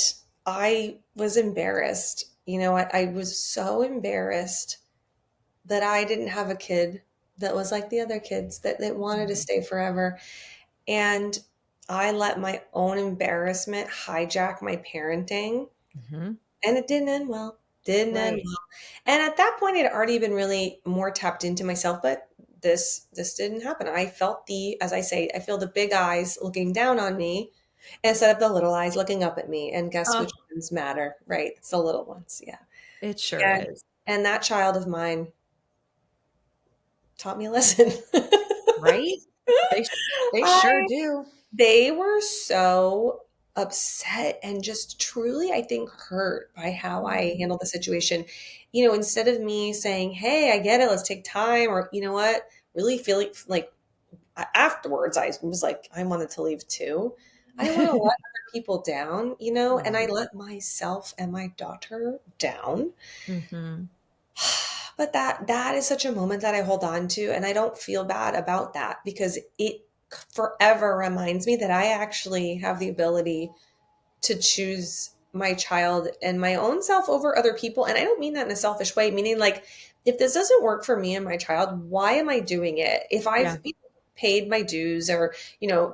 I was embarrassed. I was so embarrassed that I didn't have a kid that was like the other kids that wanted to stay forever. And I let my own embarrassment hijack my parenting. Mm-hmm. And it didn't end well. Didn't end well. And at that point, I'd already been really more tapped into myself, but this didn't happen. I felt as I say, I feel the big eyes looking down on me instead of the little eyes looking up at me. And guess which ones matter, right? It's the little ones. Yeah. It sure is. And that child of mine taught me a lesson. Right? They sure do. They were so upset and just truly, I think, hurt by how I handled the situation. Instead of me saying, hey, I get it, let's take time, or you know what, really feeling like afterwards, I was like, I wanted to leave too. I didn't want to let other people down, and I let myself and my daughter down. Mm-hmm. But that is such a moment that I hold on to, and I don't feel bad about that because it forever reminds me that I actually have the ability to choose my child and my own self over other people. And I don't mean that in a selfish way, meaning like, if this doesn't work for me and my child, why am I doing it? If I've paid my dues or,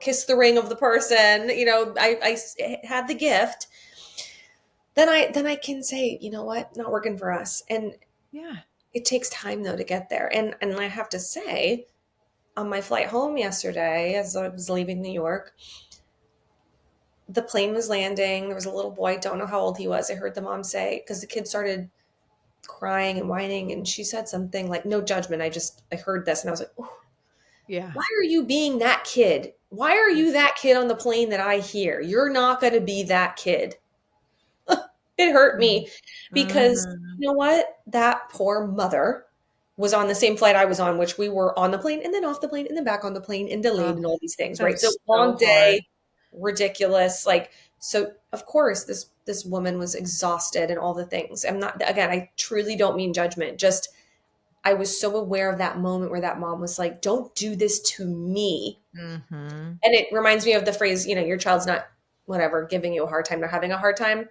kissed the ring of the person, I had the gift, then I can say, you know what, not working for us. And it takes time though to get there. And I have to say, on my flight home yesterday, as I was leaving New York, the plane was landing. There was a little boy, don't know how old he was. I heard the mom say, because the kid started crying and whining, and she said something like, no judgment. I heard this and I was like, oh, yeah. Why are you being that kid? Why are you that kid on the plane that I hear? You're not going to be that kid. It hurt me because you know what? That poor mother was on the same flight I was on, which we were on the plane and then off the plane and then back on the plane and delayed and all these things, right? So long day, ridiculous. Like, so of course this woman was exhausted and all the things. Again, I truly don't mean judgment. Just, I was so aware of that moment where that mom was like, don't do this to me. Mm-hmm. And it reminds me of the phrase, your child's not whatever, giving you a hard time. They're having a hard time.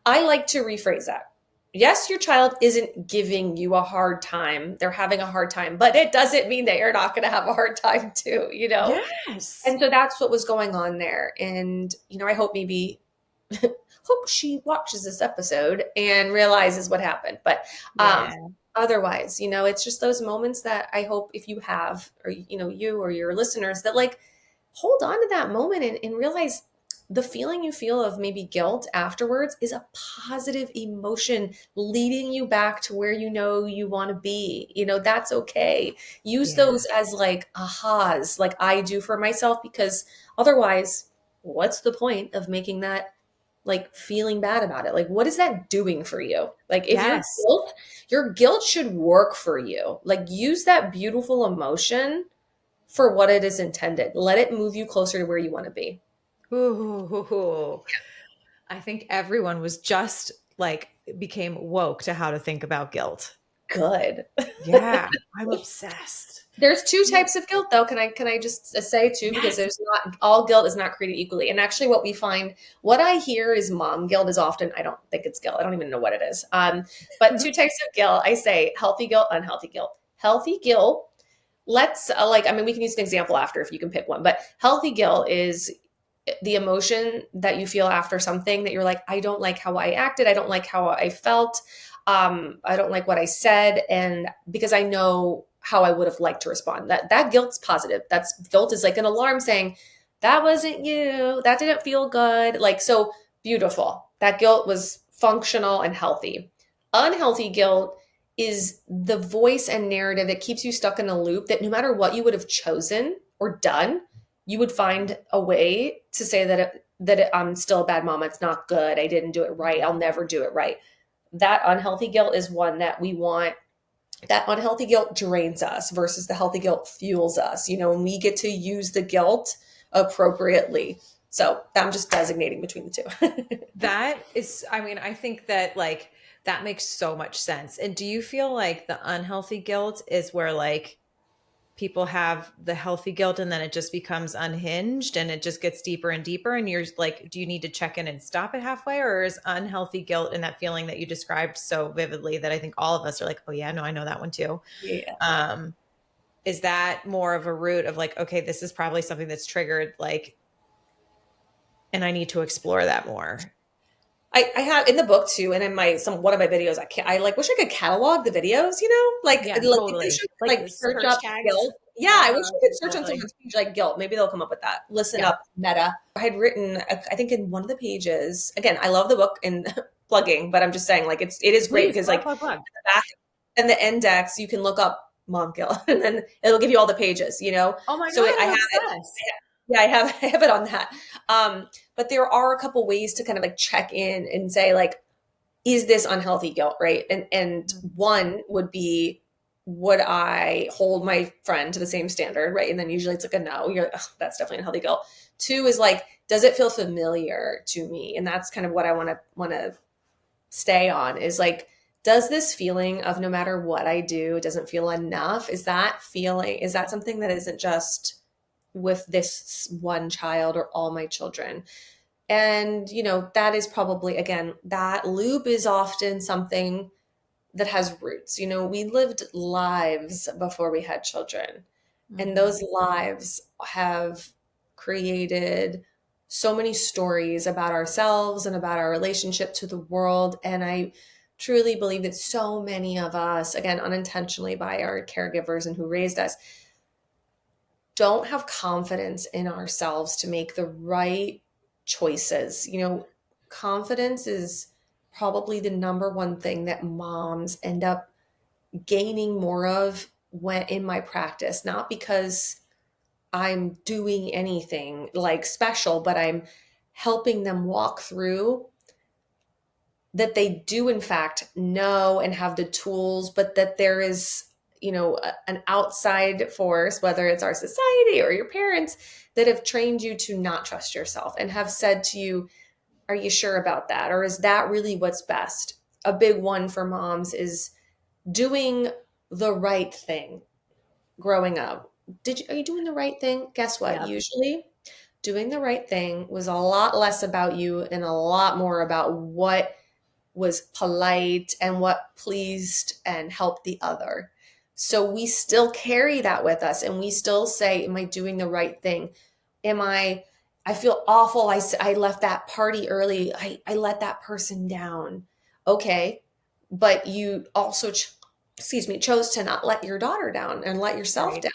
I like to rephrase that. Yes, your child isn't giving you a hard time. They're having a hard time, but it doesn't mean that you're not going to have a hard time too, Yes. And so that's what was going on there. And, I hope hope she watches this episode and realizes what happened. But otherwise, it's just those moments that I hope if you have, or, you or your listeners that like, hold on to that moment and realize the feeling you feel of maybe guilt afterwards is a positive emotion leading you back to where you want to be. That's okay. Use those as like ahas, like I do for myself, because otherwise, what's the point of making that like feeling bad about it? Like, what is that doing for you? Like, if your guilt should work for you. Like, use that beautiful emotion for what it is intended. Let it move you closer to where you want to be. Ooh. I think everyone was just like became woke to how to think about guilt. Good. Yeah, I'm obsessed. There's two types of guilt though. Can I just say too, because there's not all guilt is not created equally. And actually what I hear is mom guilt is often, I don't think it's guilt. I don't even know what it is. But two types of guilt, I say healthy guilt, unhealthy guilt. Healthy guilt, we can use an example after if you can pick one, but healthy guilt is the emotion that you feel after something that you're like, I don't like how I acted. I don't like how I felt. I don't like what I said. And because I know how I would have liked to respond, that guilt's positive. Guilt is like an alarm saying that wasn't you. That didn't feel good. Like, so beautiful. That guilt was functional and healthy. Unhealthy guilt is the voice and narrative that keeps you stuck in a loop that no matter what you would have chosen or done, you would find a way to say that I'm still a bad mom. It's not good. I didn't do it right. I'll never do it right. That unhealthy guilt is one that we want. That unhealthy guilt drains us versus the healthy guilt fuels us, and we get to use the guilt appropriately. So I'm just designating between the two. That is, I think that like, that makes so much sense. And do you feel like the unhealthy guilt is where like people have the healthy guilt and then it just becomes unhinged and it just gets deeper and deeper. And you're like, do you need to check in and stop it halfway? Or is unhealthy guilt and that feeling that you described so vividly that I think all of us are like, oh yeah, no, I know that one too. Yeah. Is that more of a root of like, okay, this is probably something that's triggered, like, and I need to explore that more? I have in the book too, and in one of my videos, I like wish I could catalog the videos, Yeah, they totally. should Like the search search up tags. guilt. Yeah, I wish I could search on Totally. someone's page like guilt. Maybe they'll come up with that. Listen Yeah. up, Meta. I had written, I think in one of the pages. Again, I love the book and plugging, but I'm just saying, like it is great Please, because like plug. the back and the index, you can look up mom guilt, and then it'll give you all the pages. Oh my So God, I I'm have it. obsessed. Yeah, I have it on that. But there are a couple ways to kind of like check in and say like, is this unhealthy guilt, right? And one would be, would I hold my friend to the same standard, right? And then usually it's like a no. You're like, that's definitely unhealthy guilt. Two is like, does it feel familiar to me? And that's kind of what I want to stay on is like, does this feeling of no matter what I do, it doesn't feel enough? Is that something that isn't just with this one child or all my children? And, that is probably, again, that loop is often something that has roots. We lived lives before we had children, and those lives have created so many stories about ourselves and about our relationship to the world. And I truly believe that so many of us, again, unintentionally by our caregivers and who raised us, don't have confidence in ourselves to make the right choices. Confidence is probably the number one thing that moms end up gaining more of when in my practice, not because I'm doing anything like special, but I'm helping them walk through that they do in fact know and have the tools, but that there is, an outside force, whether it's our society or your parents, that have trained you to not trust yourself and have said to you, are you sure about that? Or is that really what's best? A big one for moms is doing the right thing growing up. Are you doing the right thing? Guess what? Yeah. Usually doing the right thing was a lot less about you and a lot more about what was polite and what pleased and helped the other. So we still carry that with us and we still say, am I doing the right thing? I feel awful. I left that party early. I let that person down. Okay. But you also, chose to not let your daughter down and let yourself down.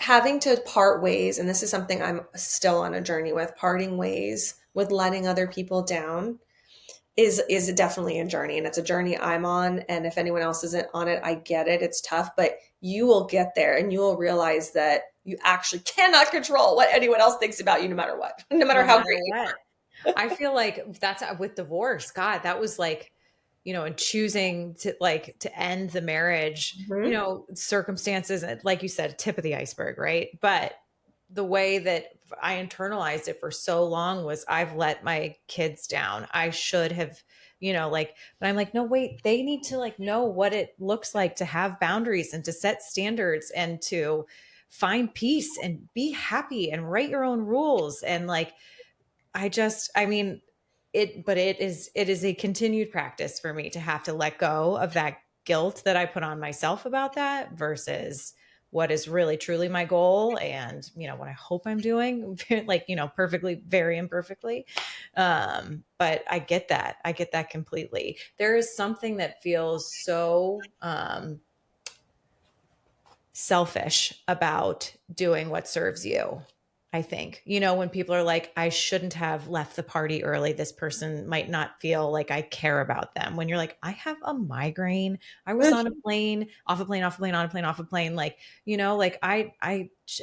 Having to part ways, and this is something I'm still on a journey with, parting ways with letting other people down is definitely a journey, and it's a journey I'm on. And if anyone else isn't on it, I get it. It's tough, but you will get there and you will realize that you actually cannot control what anyone else thinks about you, no matter what, no matter how great you are. I feel like that's with divorce. God, that was like, and choosing to end the marriage, circumstances, like you said, tip of the iceberg, right? But the way that I internalized it for so long was I've let my kids down. I should have, but I'm like, no, wait, they need to know what it looks like to have boundaries and to set standards and to find peace and be happy and write your own rules. And it is a continued practice for me to have to let go of that guilt that I put on myself about that versus what is really truly my goal and, what I hope I'm doing perfectly, very imperfectly. But I get that. I get that completely. There is something that feels so, selfish about doing what serves you. I think, when people are like, I shouldn't have left the party early. This person might not feel like I care about them. When you're like, I have a migraine. I was on a plane, off a plane, off a plane, on a plane, off a plane.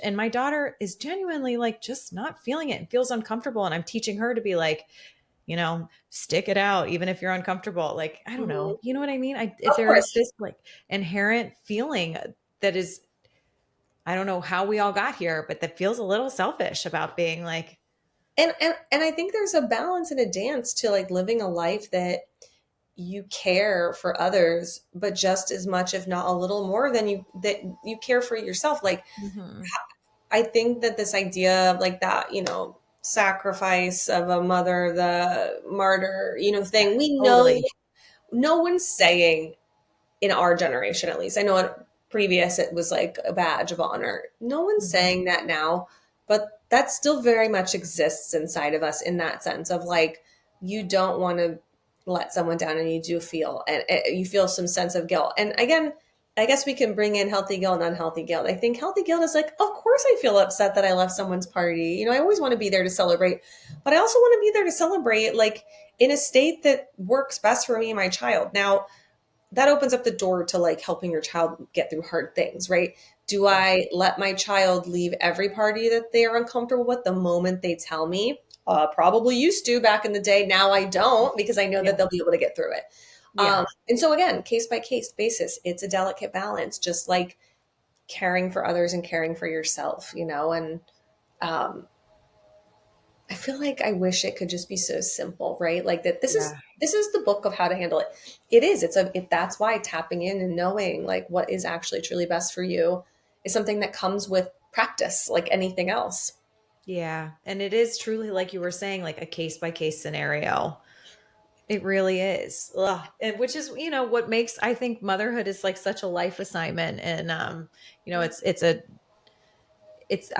And my daughter is genuinely just not feeling it and feels uncomfortable. And I'm teaching her to be like, stick it out, even if you're uncomfortable. I don't know. You know what I mean? There is this inherent feeling that is, I don't know how we all got here, but that feels a little selfish about being and I think there's a balance and a dance to living a life that you care for others, but just as much, if not a little more than you care for yourself. Like, Mm-hmm. I think that this idea of like that, sacrifice of a mother, the martyr, thing, we know Totally. no one's saying, in our generation at least. I know in previous it was like a badge of honor. No one's Mm-hmm. saying that now, but that still very much exists inside of us, in that sense of like, you don't want to let someone down, and you do feel, and you feel some sense of guilt. And again, I guess we can bring in healthy guilt and unhealthy guilt. I think healthy guilt is like, of course I feel upset that I left someone's party. I always want to be there to celebrate, but I also want to be there to celebrate like in a state that works best for me and my child. Now, that opens up the door to like helping your child get through hard things, right? Do I let my child leave every party that they are uncomfortable with the moment they tell me? Probably used to back in the day. Now I don't, because I know Yeah. that they'll be able to get through it. Yeah. And so again, case by case basis, it's a delicate balance, just like caring for others and caring for yourself, and um, I feel like I wish it could just be so simple, right? Like that Yeah. this is the book of how to handle it. It is. That's why tapping in and knowing like what is actually truly best for you is something that comes with practice, like anything else. Yeah. And it is truly, like you were saying, like a case by case scenario. It really is. Ugh. And which is, what makes, I think motherhood is like such a life assignment. And,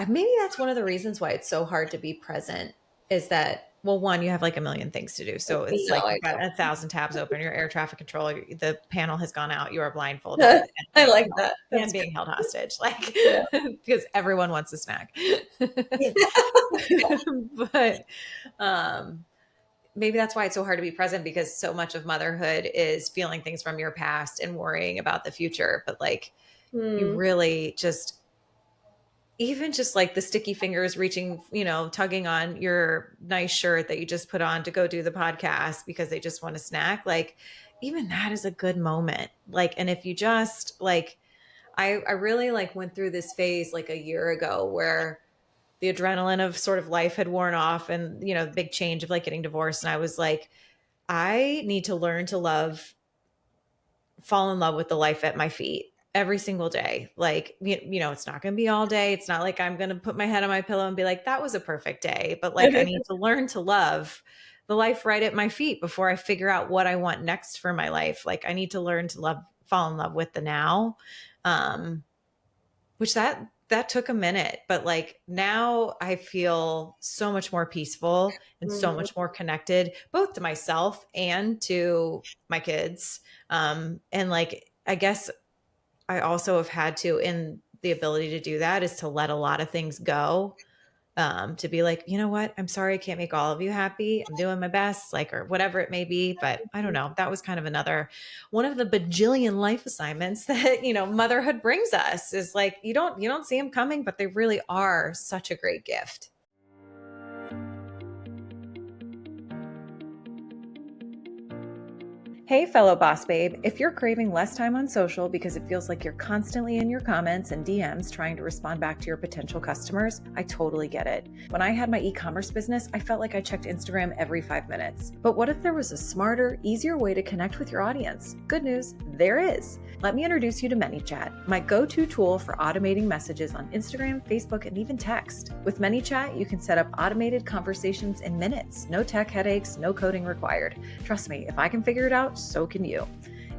maybe that's one of the reasons why it's so hard to be present is that, well, one, you have like a million things to do. So it's No, like I you've got don't. 1,000 tabs open, your air traffic controller, the panel has gone out, you are blindfolded I and, like that. and That's good. being held hostage, like, Yeah. because everyone wants a snack. But, um, maybe that's why it's so hard to be present, because so much of motherhood is feeling things from your past and worrying about the future. But like, you Hmm. really just, even just like the sticky fingers reaching, tugging on your nice shirt that you just put on to go do the podcast because they just want a snack. Like, even that is a good moment. Like, and if you just like, I really like went through this phase like a year ago where the adrenaline of sort of life had worn off, and, the big change of like getting divorced. And I was like, I need to learn to fall in love with the life at my feet every single day. Like, it's not going to be all day. It's not like I'm going to put my head on my pillow and be like, that was a perfect day. But like, I need to learn to love the life right at my feet before I figure out what I want next for my life. Like, I need to learn to fall in love with the now. Which that took a minute, but like now I feel so much more peaceful and so Mhm. much more connected, both to myself and to my kids. And like, I guess I also have had to, in the ability to do that, is to let a lot of things go, to be like, you know what, I'm sorry I can't make all of you happy, I'm doing my best, like, or whatever it may be. But I don't know, that was kind of another one of the bajillion life assignments that, motherhood brings us, is like, you don't see them coming, but they really are such a great gift. Hey, fellow boss babe. If you're craving less time on social because it feels like you're constantly in your comments and DMs trying to respond back to your potential customers, I totally get it. When I had my e-commerce business, I felt like I checked Instagram every 5 minutes. But what if there was a smarter, easier way to connect with your audience? Good news, there is. Let me introduce you to ManyChat, my go-to tool for automating messages on Instagram, Facebook, and even text. With ManyChat, you can set up automated conversations in minutes. No tech headaches, no coding required. Trust me, if I can figure it out, so can you.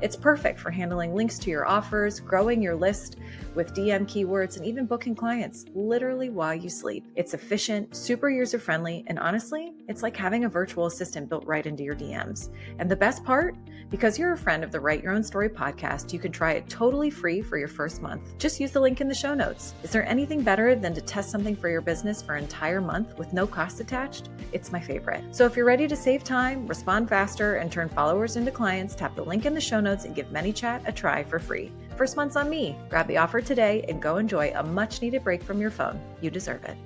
It's perfect for handling links to your offers, growing your list with DM keywords, and even booking clients literally while you sleep. It's efficient, super user-friendly, and honestly, it's like having a virtual assistant built right into your DMs. And the best part? Because you're a friend of the Write Your Own Story podcast, you can try it totally free for your first month. Just use the link in the show notes. Is there anything better than to test something for your business for an entire month with no cost attached? It's my favorite. So if you're ready to save time, respond faster, and turn followers into clients, tap the link in the show notes and give ManyChat a try for free. First month's on me. Grab the offer today and go enjoy a much needed break from your phone. You deserve it.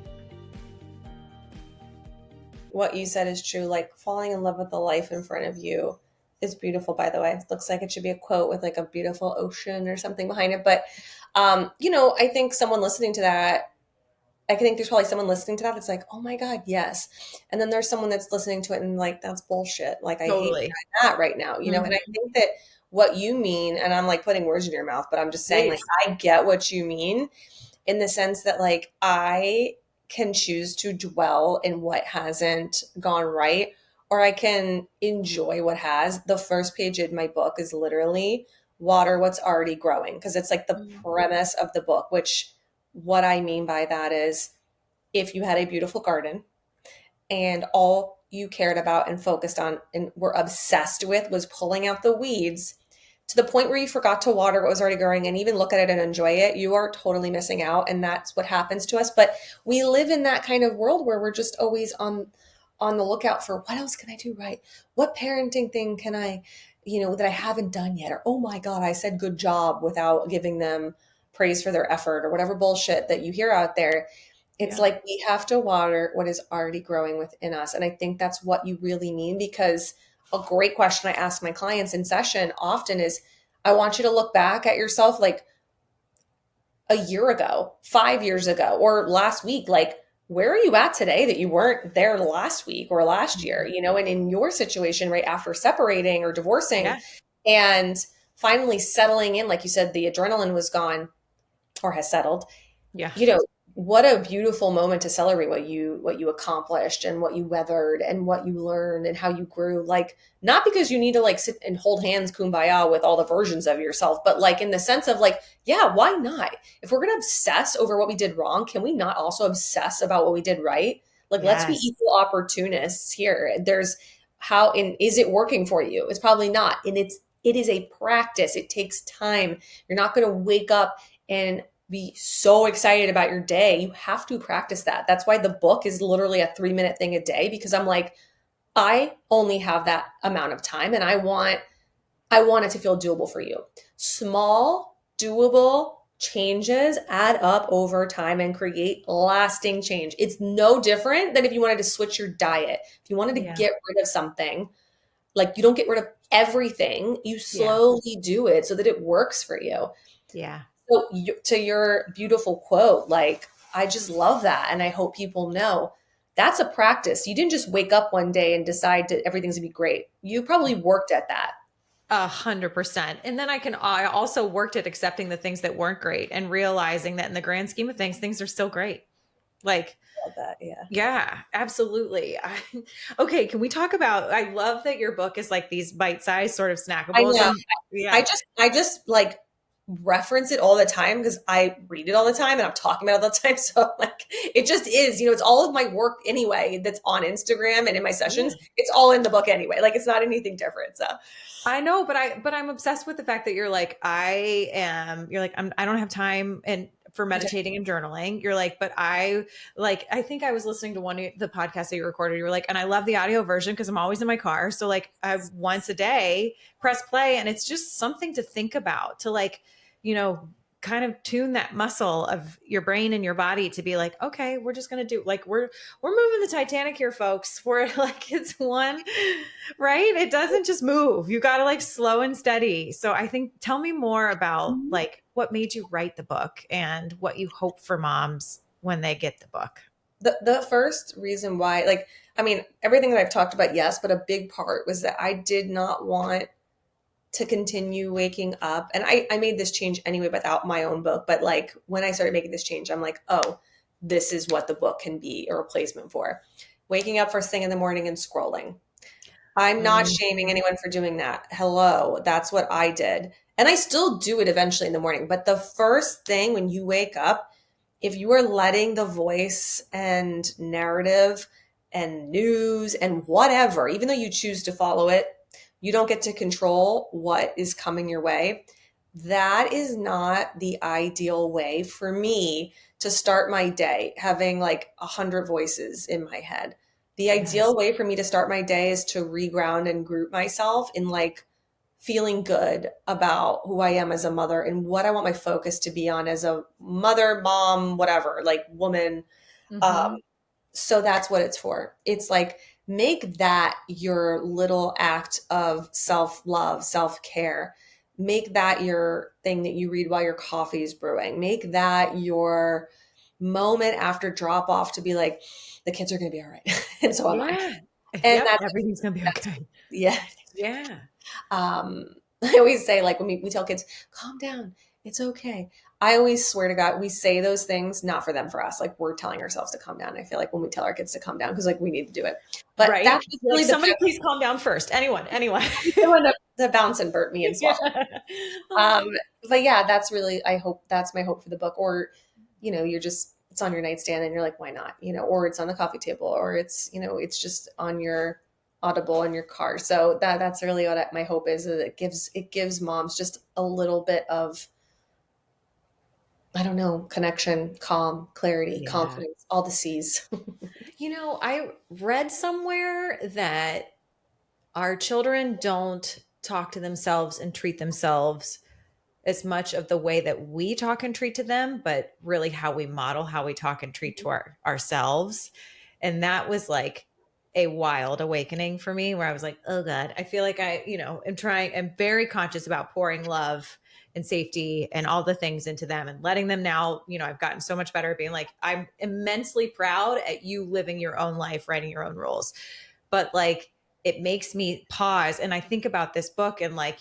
What you said is true. Like falling in love with the life in front of you is beautiful, by the way. It looks like it should be a quote with like a beautiful ocean or something behind it. But, I think someone listening to that, I think there's probably someone listening to that that's like, oh my God, yes. And then there's someone that's listening to it and like, that's bullshit. Like, I hate that right now, you know? And I think that what you mean, and I'm like putting words in your mouth, but I'm just saying, like, I get what you mean in the sense that, like, I can choose to dwell in what hasn't gone right, or I can enjoy what has. The first page in my book is literally water what's already growing, because it's like the premise of the book, which what I mean by that is, if you had a beautiful garden and all you cared about and focused on and were obsessed with was pulling out the weeds to the point where you forgot to water what was already growing and even look at it and enjoy it, you are totally missing out. And that's what happens to us. But we live in that kind of world where we're just always on the lookout for, what else can I do right? What parenting thing can I, that I haven't done yet? Or, oh my God, I said good job without giving them praise for their effort, or whatever bullshit that you hear out there. It's like, we have to water what is already growing within us. And I think that's what you really mean, because a great question I ask my clients in session often is, I want you to look back at yourself like a year ago, 5 years ago, or last week. Like, where are you at today that you weren't there last week or last year? And in your situation, right after separating or divorcing and finally settling in, like you said, the adrenaline was gone or has settled. What a beautiful moment to celebrate what you accomplished and what you weathered and what you learned and how you grew. Like, not because you need to like sit and hold hands kumbaya with all the versions of yourself, but like in the sense of like, yeah, why not? If we're going to obsess over what we did wrong, can we not also obsess about what we did right? Like, let's be equal opportunists here. There's is it working for you? It's probably not. And it is a practice. It takes time. You're not going to wake up and be so excited about your day. You have to practice that. That's why the book is literally a 3-minute thing a day, because I'm like, I only have that amount of time and I want it to feel doable for you. Small, doable changes add up over time and create lasting change. It's no different than if you wanted to switch your diet. If you wanted to get rid of something, like, you don't get rid of everything. You slowly do it so that it works for you. Yeah. So to your beautiful quote, like, I just love that. And I hope people know that's a practice. You didn't just wake up one day and decide that everything's gonna be great. You probably worked at that. 100%. And then I also worked at accepting the things that weren't great and realizing that in the grand scheme of things are still great. Like, love that. Yeah, absolutely. Okay. Can we talk about, I love that your book is like these bite-sized sort of snackables. I know. I just like reference it all the time because I read it all the time and I'm talking about it all the time. So like, it just is, it's all of my work anyway, that's on Instagram and in my sessions. It's all in the book anyway. Like, it's not anything different. So I know, but I'm obsessed with the fact that you're like, I don't have time for meditating and journaling. You're like, but I think I was listening to one of the podcasts that you recorded. You were like, and I love the audio version because I'm always in my car. So like, I once a day press play, and it's just something to think about, to like, kind of tune that muscle of your brain and your body to be like, okay, we're just going to do, like, we're moving the Titanic here, folks. We're like, it's one, right? It doesn't just move. You got to like slow and steady. So I think, tell me more about like what made you write the book and what you hope for moms when they get the book. The first reason why, like, I mean, everything that I've talked about, yes, but a big part was that I did not want to continue waking up. And I made this change anyway without my own book. But like, when I started making this change, I'm like, oh, this is what the book can be a replacement for. Waking up first thing in the morning and scrolling. I'm not shaming anyone for doing that. Hello, that's what I did. And I still do it eventually in the morning. But the first thing when you wake up, if you are letting the voice and narrative and news and whatever, even though you choose to follow it, you don't get to control what is coming your way. That is not the ideal way for me to start my day, having like 100 voices in my head. The ideal way for me to start my day is to reground and group myself in like feeling good about who I am as a mother and what I want my focus to be on as a mother, mom, whatever, like woman. So that's what it's for. It's like, make that your little act of self-love, self-care. Make that your thing that you read while your coffee is brewing. Make that your moment after drop off to be like, the kids are going to be all right. And so am I. And Yep. Everything's going to be okay. Yeah. Yeah. I always say, like, when we tell kids, calm down, it's okay. I always swear to God, we say those things, not for them, for us. Like, we're telling ourselves to calm down. I feel like when we tell our kids to calm down, because like we need to do it. But right. that's just really like, somebody please calm down first. Anyone. to bounce and burp me and swallow. Yeah. But yeah, that's really, I hope that's my hope for the book. Or, you know, you're just, it's on your nightstand and you're like, why not? You know, or it's on the coffee table, or it's, you know, it's just on your Audible in your car. So that's really what my hope is, that it gives moms just a little bit of, I don't know, connection, calm, clarity, confidence, all the C's. You know, I read somewhere that our children don't talk to themselves and treat themselves as much of the way that we talk and treat to them, but really how we model how we talk and treat to ourselves. And that was like a wild awakening for me, where I was like, oh God, I feel like I'm very conscious about pouring love and safety and all the things into them and letting them now, I've gotten so much better at being like, I'm immensely proud at you living your own life, writing your own rules. But like, it makes me pause and I think about this book and like,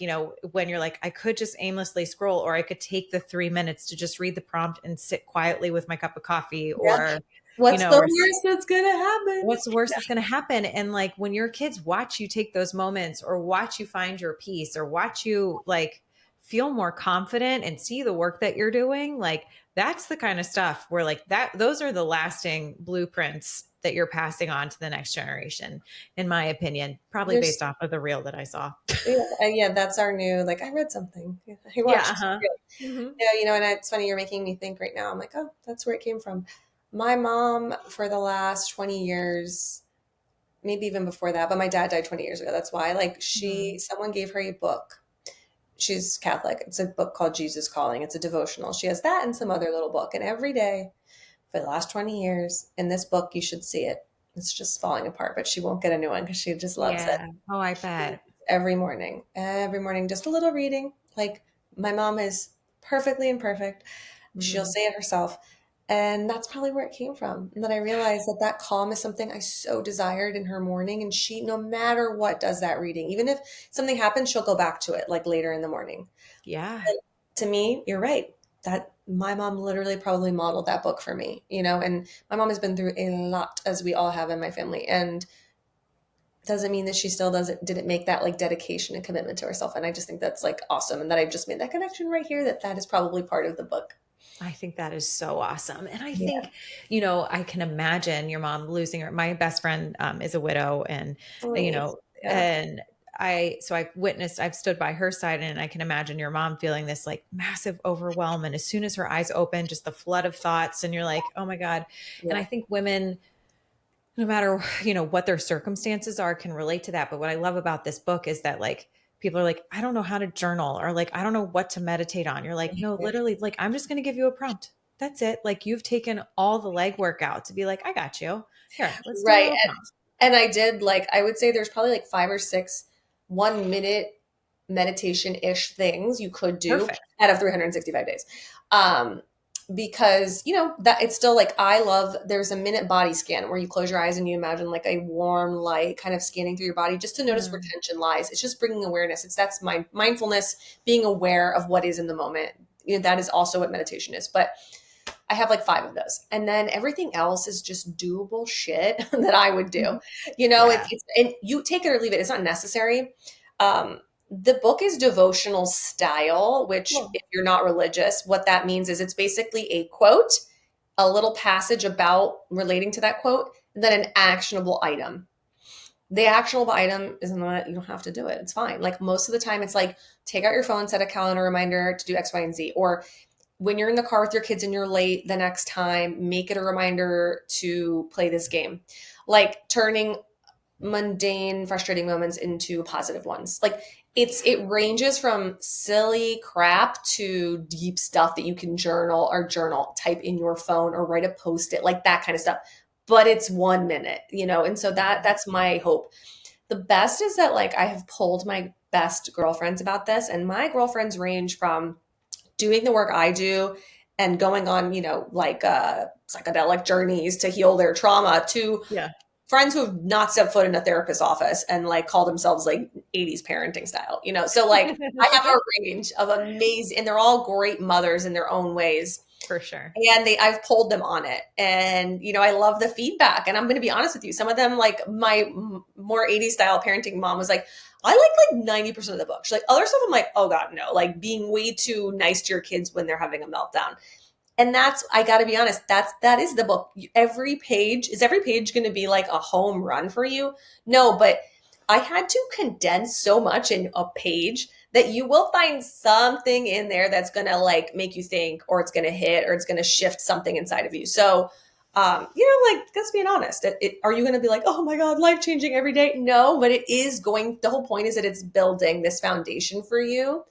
when you're like, I could just aimlessly scroll, or I could take the 3 minutes to just read the prompt and sit quietly with my cup of coffee, or what's the worst that's gonna happen? What's the worst that's gonna happen? And like, when your kids watch you take those moments, or watch you find your peace, or watch you like feel more confident and see the work that you're doing, like that's the kind of stuff where like those are the lasting blueprints that you're passing on to the next generation, in my opinion, probably based off of the reel that I saw. Yeah, that's our new, like, I read something. I watched. Mm-hmm. Yeah, and it's funny, you're making me think right now. I'm like, oh, that's where it came from. My mom, for the last 20 years, maybe even before that, but my dad died 20 years ago. That's why, like, someone gave her a book. She's Catholic. It's a book called Jesus Calling. It's a devotional. She has that and some other little book. And every day for the last 20 years, in this book, you should see it. It's just falling apart, but she won't get a new one because she just loves it. Oh, I bet. Every morning, just a little reading. Like, my mom is perfectly imperfect. She'll say it herself. And that's probably where it came from. And then I realized that calm is something I so desired in her morning. And she, no matter what, does that reading. Even if something happens, she'll go back to it like later in the morning. Yeah. And to me, you're right. That my mom literally probably modeled that book for me, and my mom has been through a lot, as we all have in my family. And doesn't mean that she still didn't make that like dedication and commitment to herself. And I just think that's like awesome. And that I've just made that connection right here, that is probably part of the book. I think that is so awesome. And I think, I can imagine your mom losing her. My best friend is a widow, and, and I've stood by her side, and I can imagine your mom feeling this like massive overwhelm. And as soon as her eyes open, just the flood of thoughts, and you're like, oh my God. Yeah. And I think women, no matter, what their circumstances are, can relate to that. But what I love about this book is that like, people are like, I don't know how to journal, or like, I don't know what to meditate on. You're like, no, literally, like, I'm just going to give you a prompt. That's it. Like, you've taken all the legwork out to be like, I got you. Here, let's do it. And I did, like, I would say there's probably like 5 or 6 1-minute meditation-ish things you could do out of 365 days. Because, that it's still like, there's a minute body scan where you close your eyes and you imagine like a warm light kind of scanning through your body just to notice where tension lies. It's just bringing awareness. That's my mindfulness, being aware of what is in the moment. That is also what meditation is. But I have like 5 of those. And then everything else is just doable shit that I would do. It's and you take it or leave it. It's not necessary. The book is devotional style, which if you're not religious, what that means is it's basically a quote, a little passage about relating to that quote, and then an actionable item. The actionable item is not, you don't have to do it. It's fine. Like, most of the time it's like, take out your phone, set a calendar reminder to do X, Y, and Z. Or when you're in the car with your kids and you're late the next time, make it a reminder to play this game. Like, turning mundane, frustrating moments into positive ones. Like, it ranges from silly crap to deep stuff that you can journal type in your phone or write a post-it, like that kind of stuff. But it's 1 minute, and so that's my hope. The best is that, like, I have polled my best girlfriends about this, and my girlfriends range from doing the work I do and going on, like psychedelic journeys to heal their trauma, to friends who have not stepped foot in a therapist's office and like call themselves like 80s parenting style, So like I have a range of amazing, and they're all great mothers in their own ways. For sure. And I've pulled them on it. And, I love the feedback. And I'm going to be honest with you. Some of them, like my more 80s style parenting mom was like, I like 90% of the book. She's like, other stuff I'm like, oh God, no, like being way too nice to your kids when they're having a meltdown. And I got to be honest, that is the book. Is every page going to be like a home run for you? No, but I had to condense so much in a page that you will find something in there that's going to like make you think, or it's going to hit, or it's going to shift something inside of you. So, like, just being honest, are you going to be like, oh my God, life changing every day? No, but the whole point is that it's building this foundation for you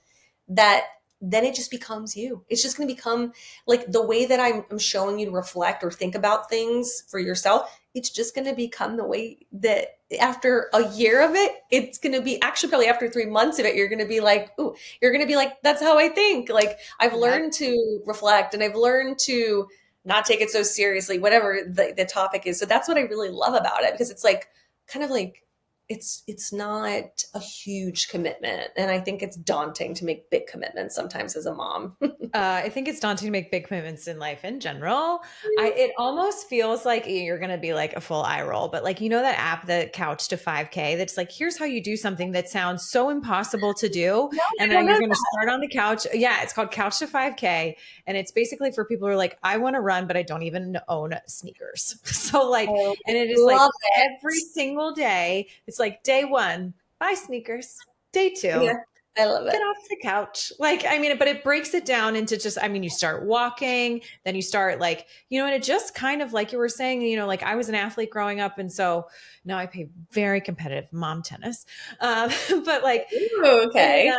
that then it just becomes you. It's just going to become like the way that I'm showing you to reflect or think about things for yourself. It's just going to become the way that after a year of it, it's going to be actually probably after 3 months of it, you're going to be like, ooh, you're going to be like, that's how I think. Like I've learned to reflect, and I've learned to not take it so seriously, whatever the topic is. So that's what I really love about it, because it's like kind of like, it's not a huge commitment. And I think it's daunting to make big commitments sometimes as a mom. I think it's daunting to make big commitments in life in general. It almost feels like you're going to be like a full eye roll, but like, that app, the Couch to 5K, that's like, here's how you do something that sounds so impossible to do. And then you're going to start on the couch. Yeah. It's called Couch to 5K. And it's basically for people who are like, I want to run, but I don't even own sneakers. So like, and it is like every single day, it's like day 1, buy sneakers. Day 2. Yeah. I love it. Get off the couch. Like, I mean, but it breaks it down into just, I mean, you start walking, then you start like, and it just kind of like you were saying, like I was an athlete growing up. And so now I play very competitive mom tennis. But like, ooh, okay.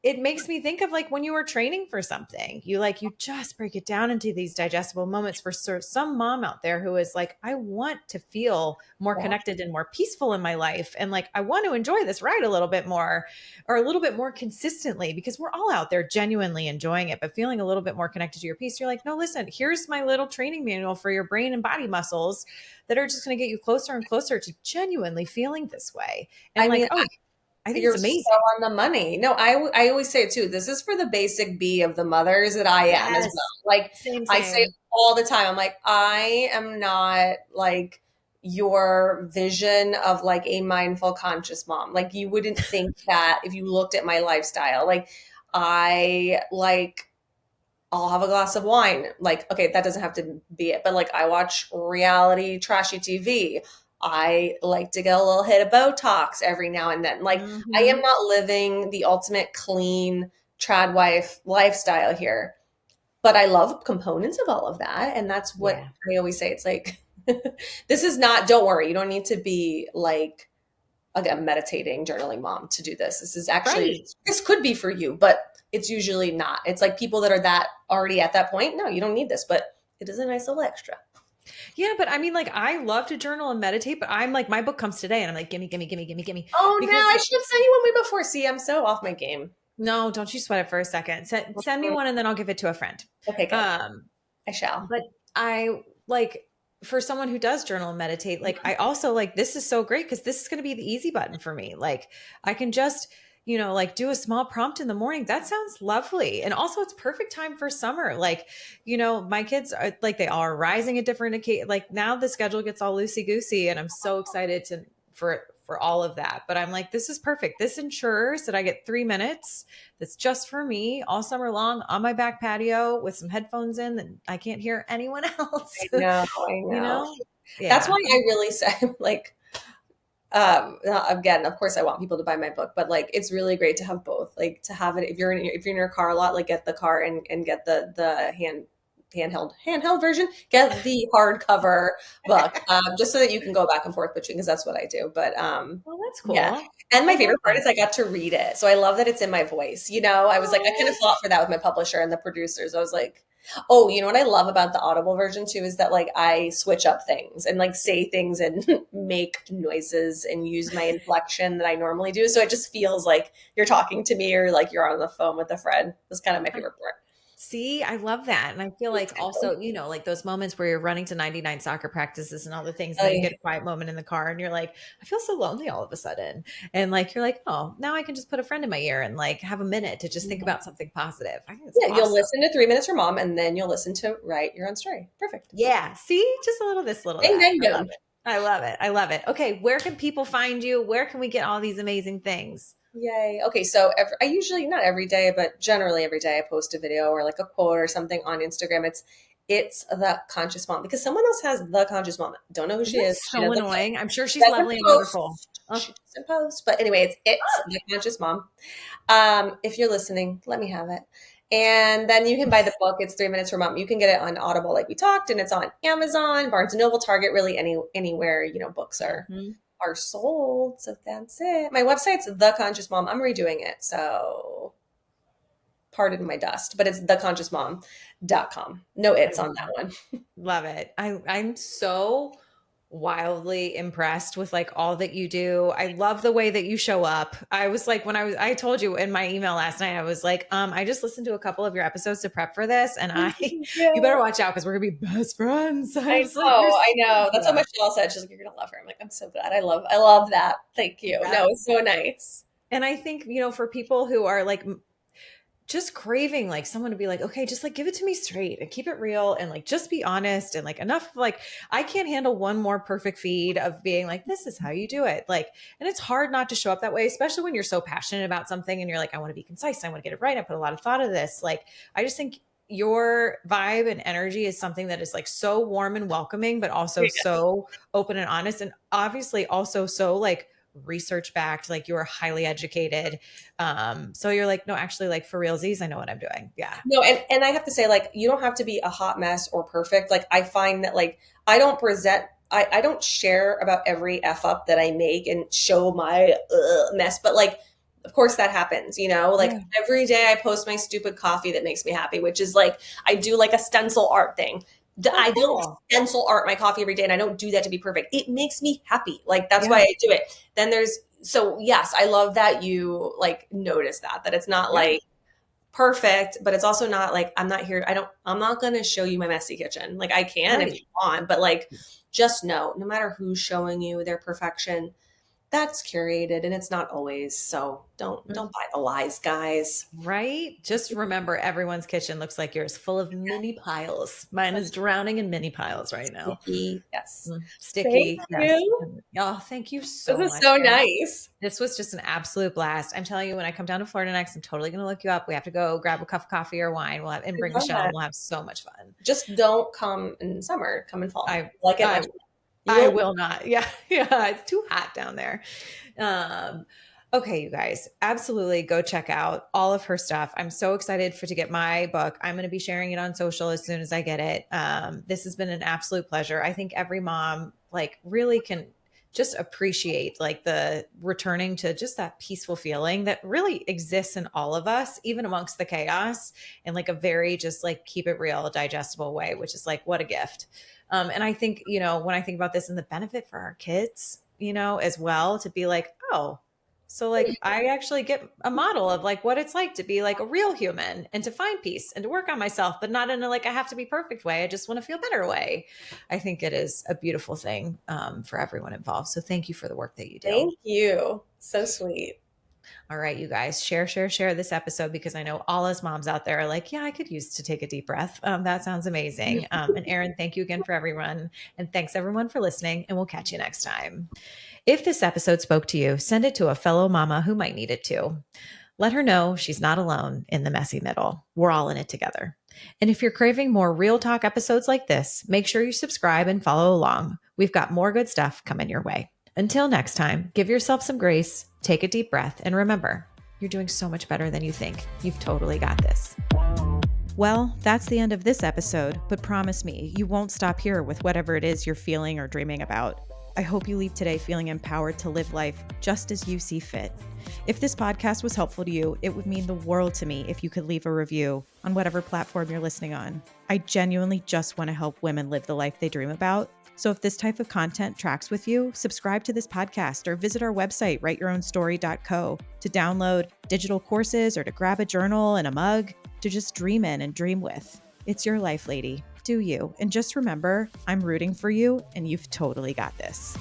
It makes me think of like when you were training for something, you just break it down into these digestible moments for some mom out there who is like, I want to feel more connected and more peaceful in my life. And like, I want to enjoy this ride a little bit more, or a little bit more consistently, because we're all out there genuinely enjoying it, but feeling a little bit more connected to your piece. You're like, no, listen, here's my little training manual for your brain and body muscles that are just going to get you closer and closer to genuinely feeling this way. And I think it's amazing. So on the money. No, I always say it too. This is for the basic B of the mothers that I am as well. Like same. I say it all the time. I'm like, I am not like your vision of like a mindful, conscious mom. Like you wouldn't think that if you looked at my lifestyle. Like I'll have a glass of wine. Like, okay, that doesn't have to be it. But like I watch reality, trashy TV. I like to get a little hit of Botox every now and then. Like I am not living the ultimate clean trad wife lifestyle here, but I love components of all of that. And that's what I always say. It's like, this is not, don't worry. You don't need to be like, again, meditating, journaling mom to do this. This is actually, this could be for you, but it's usually not. It's like people that are that already at that point. No, you don't need this, but it is a nice little extra. Yeah, but I mean, like, I love to journal and meditate, but I'm like, my book comes today and I'm like, gimme. Oh, no, I should have sent you one way before. See, I'm so off my game. No, don't you sweat it for a second. Send me one and then I'll give it to a friend. Okay, good. I shall. But I like, for someone who does journal and meditate, like, I also like, this is so great because this is going to be the easy button for me. Like, I can just like do a small prompt in the morning. That sounds lovely. And also it's perfect time for summer. Like, my kids are like, they are rising at different, like now the schedule gets all loosey goosey and I'm so excited for all of that. But I'm like, this is perfect. This ensures that I get 3 minutes. That's just for me all summer long on my back patio with some headphones in that I can't hear anyone else. I know. Yeah. That's why I really say like, again, of course I want people to buy my book, but like, it's really great to have both, like to have it. If you're in your car a lot, like get the car and get the handheld version, get the hardcover book, just so that you can go back and forth between, because that's what I do. But, well, that's cool. Yeah. And my favorite part is I got to read it. So I love that it's in my voice. I was like, I kind of fought for that with my publisher and the producers. I was like, oh, you know what I love about the Audible version too, is that like I switch up things and like say things and make noises and use my inflection that I normally do. So it just feels like you're talking to me or like you're on the phone with a friend. That's kind of my favorite part. See, I love that. And I feel like also, you know, like those moments where you're running to 99 soccer practices and all the things, and then you get a quiet moment in the car and you're like, I feel so lonely all of a sudden. And like, you're like, oh, now I can just put a friend in my ear and like have a minute to just think about something positive. I think it's awesome. You'll listen to 3 Minutes for Mom, and then you'll listen to Write Your Own Story. Perfect. Yeah. See, just a little this, little that. I love it. I love it. I love it. Okay. Where can people find you? Where can we get all these amazing things? Yay. Okay. So I usually, not every day, but generally every day I post a video or like a quote or something on Instagram. It's The Conscious Mom, because someone else has The Conscious Mom. Don't know who she is. So annoying. I'm sure she's lovely and wonderful. She doesn't post. But anyway, it's The Conscious Mom. If you're listening, let me have it. And then you can buy the book. It's 3 Minutes for Mom. You can get it on Audible, like we talked, and it's on Amazon, Barnes & Noble, Target, really anywhere, you know, books are sold. So that's it. My website's The Conscious Mom. I'm redoing it, so pardon my dust, but it's theconsciousmom.com. No it's on that one. Love it. I'm so wildly impressed with like all that you do. I love the way that you show up. I was like, I told you in my email last night, I was like, I just listened to a couple of your episodes to prep for this, and you better watch out because we're gonna be best friends. I know. That's what Michelle said. She's like, you're gonna love her. I'm like, I'm so glad. I love that. Thank you. Yeah. No, it's so nice. And I think, you know, for people who are like just craving like someone to be like, okay, just like give it to me straight and keep it real and like just be honest and like enough, like I can't handle one more perfect feed of being like, this is how you do it. Like, and it's hard not to show up that way, especially when you're so passionate about something and you're like, I want to be concise, I want to get it right, I put a lot of thought into this. Like, I just think your vibe and energy is something that is like so warm and welcoming, but also so open and honest, and obviously also so like research backed, like you're highly educated. So you're like, no, actually, like for realsies, I know what I'm doing. Yeah. No, and I have to say, like, you don't have to be a hot mess or perfect. Like, I find that like I don't share about every F up that I make and show my mess, but like, of course that happens, you know, like every day I post my stupid coffee that makes me happy, which is like, I do like a stencil art thing. I don't stencil art my coffee every day, and I don't do that to be perfect. It makes me happy. Like, that's why I do it. Then so yes, I love that you like notice that it's not like perfect, but it's also not like, I'm not going to show you my messy kitchen. Like, I can if you want, but like, just know, no matter who's showing you their perfection, that's curated and it's not always. So don't buy the lies, guys. Right? Just remember, everyone's kitchen looks like yours, full of mini piles. Mine is drowning in mini piles right now. Sticky. Yes. Sticky. Yes. Oh, thank you so much. This is so nice. This was just an absolute blast. I'm telling you, when I come down to Florida next, I'm totally going to look you up. We have to go grab a cup of coffee or wine. And bring Michelle, and we'll have so much fun. Just don't come in summer. Come in fall. I will not. Yeah. It's too hot down there. Okay, you guys, absolutely go check out all of her stuff. I'm so excited to get my book. I'm going to be sharing it on social as soon as I get it. This has been an absolute pleasure. I think every mom like really can just appreciate like the returning to just that peaceful feeling that really exists in all of us, even amongst the chaos, in like a very just like keep it real, digestible way, which is like, what a gift. And I think, you know, when I think about this and the benefit for our kids, you know, as well, to be like, oh, so like I actually get a model of like what it's like to be like a real human and to find peace and to work on myself, but not in a like I have to be perfect way. I just want to feel better way. I think it is a beautiful thing for everyone involved. So thank you for the work that you do. Thank you. So sweet. All right, you guys, share this episode, because I know all us moms out there are like, yeah, I could use to take a deep breath. That sounds amazing. And Erin, thank you again for everyone. And thanks everyone for listening, and we'll catch you next time. If this episode spoke to you, send it to a fellow mama who might need it too. Let her know she's not alone in the messy middle. We're all in it together. And if you're craving more real talk episodes like this, make sure you subscribe and follow along. We've got more good stuff coming your way. Until next time, give yourself some grace, take a deep breath, and remember, you're doing so much better than you think. You've totally got this. Well, that's the end of this episode, but promise me, you won't stop here with whatever it is you're feeling or dreaming about. I hope you leave today feeling empowered to live life just as you see fit. If this podcast was helpful to you, it would mean the world to me if you could leave a review on whatever platform you're listening on. I genuinely just want to help women live the life they dream about. So if this type of content tracks with you, subscribe to this podcast or visit our website, writeyourownstory.co, to download digital courses or to grab a journal and a mug. to just dream in and dream with. It's your life, lady. Do you. And just remember, I'm rooting for you, and you've totally got this.